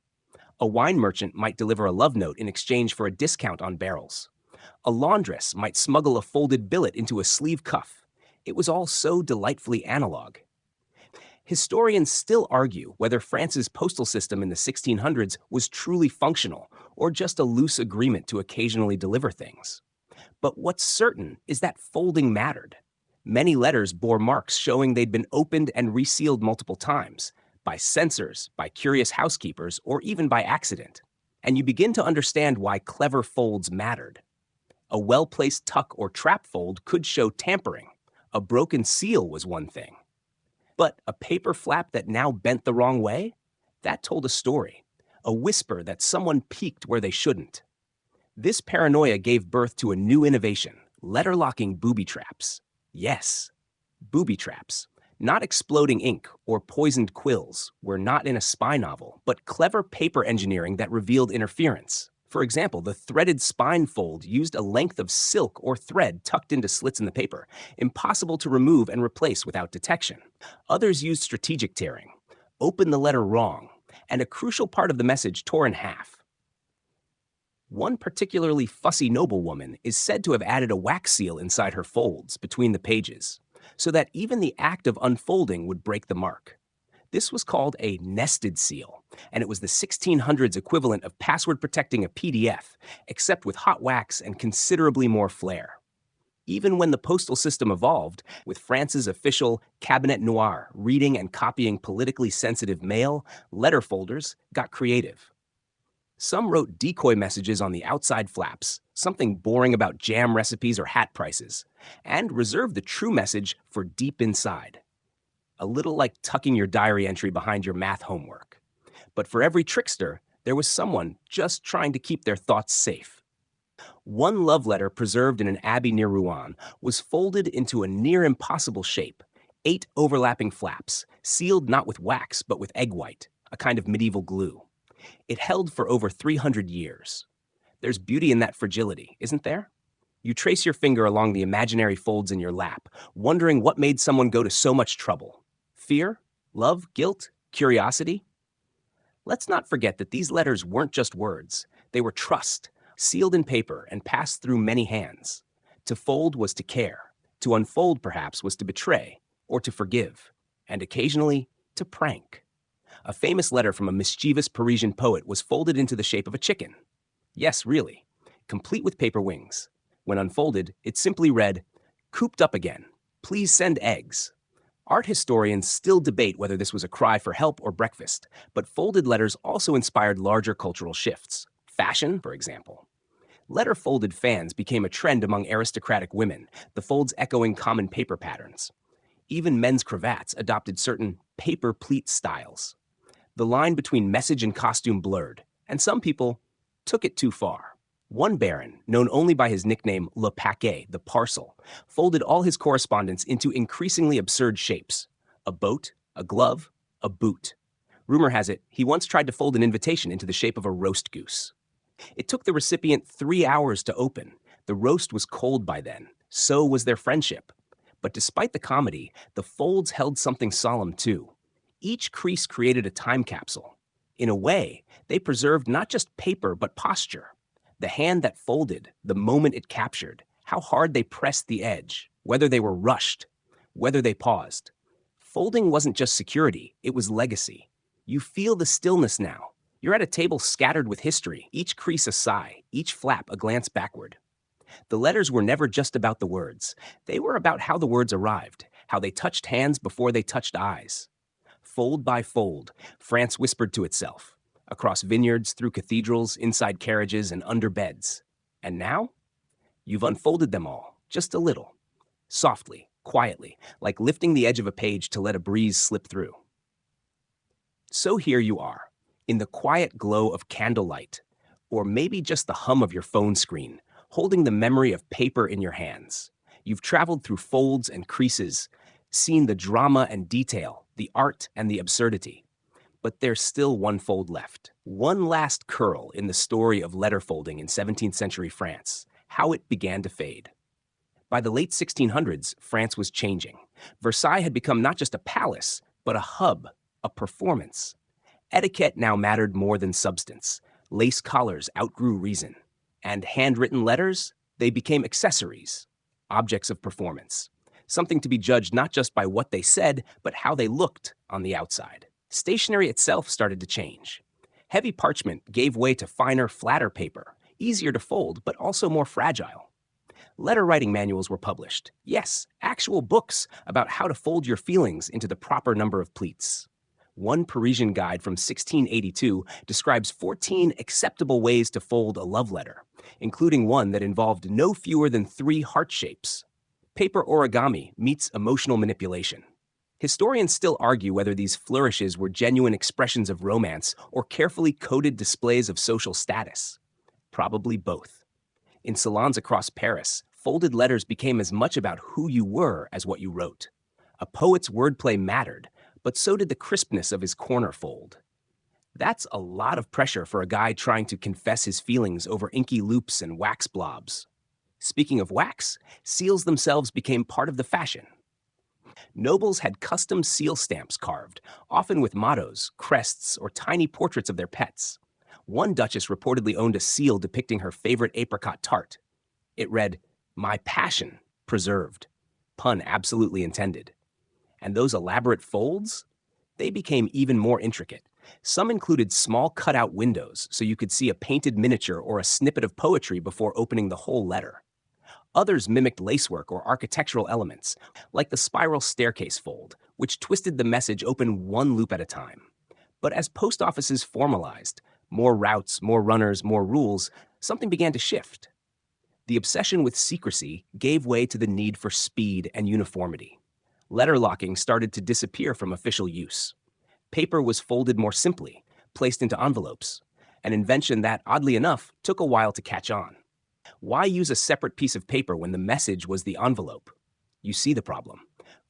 A wine merchant might deliver a love note in exchange for a discount on barrels. A laundress might smuggle a folded billet into a sleeve cuff. It was all so delightfully analog. Historians still argue whether France's postal system in the 1600s was truly functional or just a loose agreement to occasionally deliver things. But what's certain is that folding mattered. Many letters bore marks showing they'd been opened and resealed multiple times, by censors, by curious housekeepers, or even by accident. And you begin to understand why clever folds mattered. A well-placed tuck or trap fold could show tampering. A broken seal was one thing. But a paper flap that now bent the wrong way? That told a story. A whisper that someone peeked where they shouldn't. This paranoia gave birth to a new innovation, letter-locking booby traps. Yes, booby traps. Not exploding ink or poisoned quills were not in a spy novel, but clever paper engineering that revealed interference. For example, the threaded spine fold used a length of silk or thread tucked into slits in the paper, impossible to remove and replace without detection. Others used strategic tearing, opened the letter wrong, and a crucial part of the message tore in half. One particularly fussy noblewoman is said to have added a wax seal inside her folds between the pages, so that even the act of unfolding would break the mark. This was called a nested seal, and it was the 1600s equivalent of password protecting a PDF, except with hot wax and considerably more flair. Even when the postal system evolved, with France's official cabinet noir reading and copying politically sensitive mail, letter folders got creative. Some wrote decoy messages on the outside flaps, something boring about jam recipes or hat prices, and reserved the true message for deep inside. A little like tucking your diary entry behind your math homework. But for every trickster, there was someone just trying to keep their thoughts safe. One love letter preserved in an abbey near Rouen was folded into a near impossible shape, 8 overlapping flaps, sealed not with wax but with egg white, a kind of medieval glue. It held for over 300 years. There's beauty in that fragility, isn't there? You trace your finger along the imaginary folds in your lap, wondering what made someone go to so much trouble. Fear? Love? Guilt? Curiosity? Let's not forget that these letters weren't just words. They were trust, sealed in paper and passed through many hands. To fold was to care. To unfold, perhaps, was to betray, or to forgive, and occasionally, to prank. A famous letter from a mischievous Parisian poet was folded into the shape of a chicken. Yes, really, complete with paper wings. When unfolded, it simply read, "Cooped up again. Please send eggs." Art historians still debate whether this was a cry for help or breakfast, but folded letters also inspired larger cultural shifts. Fashion, for example. Letter-folded fans became a trend among aristocratic women, the folds echoing common paper patterns. Even men's cravats adopted certain paper pleat styles. The line between message and costume blurred, and some people took it too far. One baron, known only by his nickname Le Paquet, the parcel, folded all his correspondence into increasingly absurd shapes. A boat, a glove, a boot. Rumor has it, he once tried to fold an invitation into the shape of a roast goose. It took the recipient 3 hours to open. The roast was cold by then. So was their friendship. But despite the comedy, the folds held something solemn too. Each crease created a time capsule. In a way, they preserved not just paper but posture. The hand that folded, the moment it captured, how hard they pressed the edge, whether they were rushed, whether they paused. Folding wasn't just security, it was legacy. You feel the stillness now. You're at a table scattered with history, each crease a sigh, each flap a glance backward. The letters were never just about the words. They were about how the words arrived, how they touched hands before they touched eyes. Fold by fold, France whispered to itself, across vineyards, through cathedrals, inside carriages, and under beds. And now? You've unfolded them all, just a little. Softly, quietly, like lifting the edge of a page to let a breeze slip through. So here you are, in the quiet glow of candlelight, or maybe just the hum of your phone screen, holding the memory of paper in your hands. You've traveled through folds and creases, seen the drama and detail, the art and the absurdity. But there's still one fold left. One last curl in the story of letter folding in 17th century France, how it began to fade. By the late 1600s, France was changing. Versailles had become not just a palace, but a hub, a performance. Etiquette now mattered more than substance. Lace collars outgrew reason. And handwritten letters, they became accessories, objects of performance. Something to be judged not just by what they said, but how they looked on the outside. Stationery itself started to change. Heavy parchment gave way to finer, flatter paper, easier to fold, but also more fragile. Letter writing manuals were published. Yes, actual books about how to fold your feelings into the proper number of pleats. One Parisian guide from 1682 describes 14 acceptable ways to fold a love letter, including one that involved no fewer than 3 heart shapes. Paper origami meets emotional manipulation. Historians still argue whether these flourishes were genuine expressions of romance or carefully coded displays of social status. Probably both. In salons across Paris, folded letters became as much about who you were as what you wrote. A poet's wordplay mattered, but so did the crispness of his corner fold. That's a lot of pressure for a guy trying to confess his feelings over inky loops and wax blobs. Speaking of wax, seals themselves became part of the fashion. Nobles had custom seal stamps carved, often with mottos, crests, or tiny portraits of their pets. One duchess reportedly owned a seal depicting her favorite apricot tart. It read, "My passion, preserved." Pun absolutely intended. And those elaborate folds? They became even more intricate. Some included small cutout windows so you could see a painted miniature or a snippet of poetry before opening the whole letter. Others mimicked lacework or architectural elements, like the spiral staircase fold, which twisted the message open one loop at a time. But as post offices formalized, more routes, more runners, more rules, something began to shift. The obsession with secrecy gave way to the need for speed and uniformity. Letter locking started to disappear from official use. Paper was folded more simply, placed into envelopes, an invention that, oddly enough, took a while to catch on. Why use a separate piece of paper when the message was the envelope? You see the problem.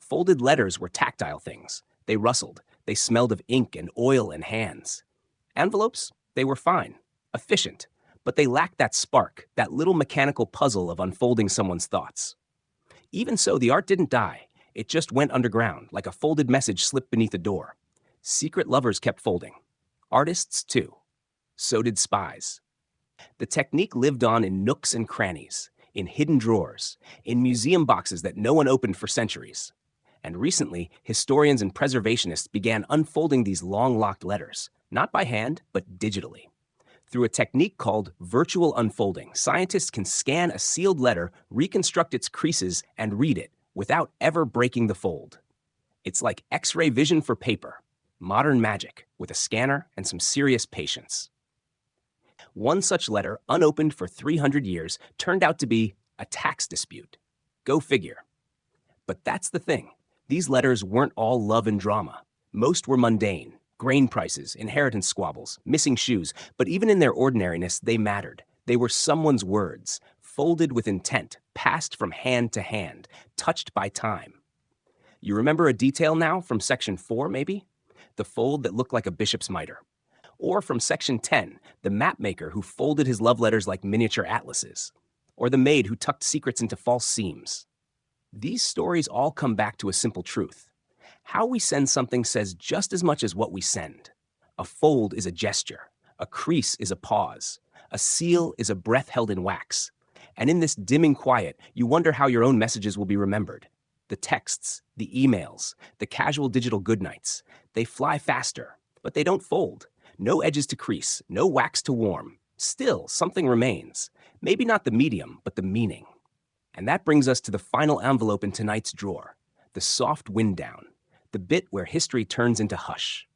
Folded letters were tactile things. They rustled. They smelled of ink and oil and hands. Envelopes, they were fine, efficient, but they lacked that spark, that little mechanical puzzle of unfolding someone's thoughts. Even so, the art didn't die. It just went underground, like a folded message slipped beneath a door. Secret lovers kept folding. Artists, too. So did spies. The technique lived on in nooks and crannies, in hidden drawers, in museum boxes that no one opened for centuries. And recently, historians and preservationists began unfolding these long-locked letters, not by hand, but digitally. Through a technique called virtual unfolding, scientists can scan a sealed letter, reconstruct its creases, and read it without ever breaking the fold. It's like X-ray vision for paper, modern magic, with a scanner and some serious patience. One such letter, unopened for 300 years, turned out to be a tax dispute. Go figure. But that's the thing. These letters weren't all love and drama. Most were mundane. Grain prices, inheritance squabbles, missing shoes, but even in their ordinariness, they mattered. They were someone's words, folded with intent, passed from hand to hand, touched by time. You remember a detail now from section 4, maybe? The fold that looked like a bishop's mitre. Or from section 10, the mapmaker who folded his love letters like miniature atlases. Or the maid who tucked secrets into false seams. These stories all come back to a simple truth. How we send something says just as much as what we send. A fold is a gesture. A crease is a pause. A seal is a breath held in wax. And in this dimming quiet, you wonder how your own messages will be remembered. The texts, the emails, the casual digital goodnights, they fly faster, but they don't fold. No edges to crease, no wax to warm. Still, something remains. Maybe not the medium, but the meaning. And that brings us to the final envelope in tonight's drawer, the soft wind down, the bit where history turns into hush.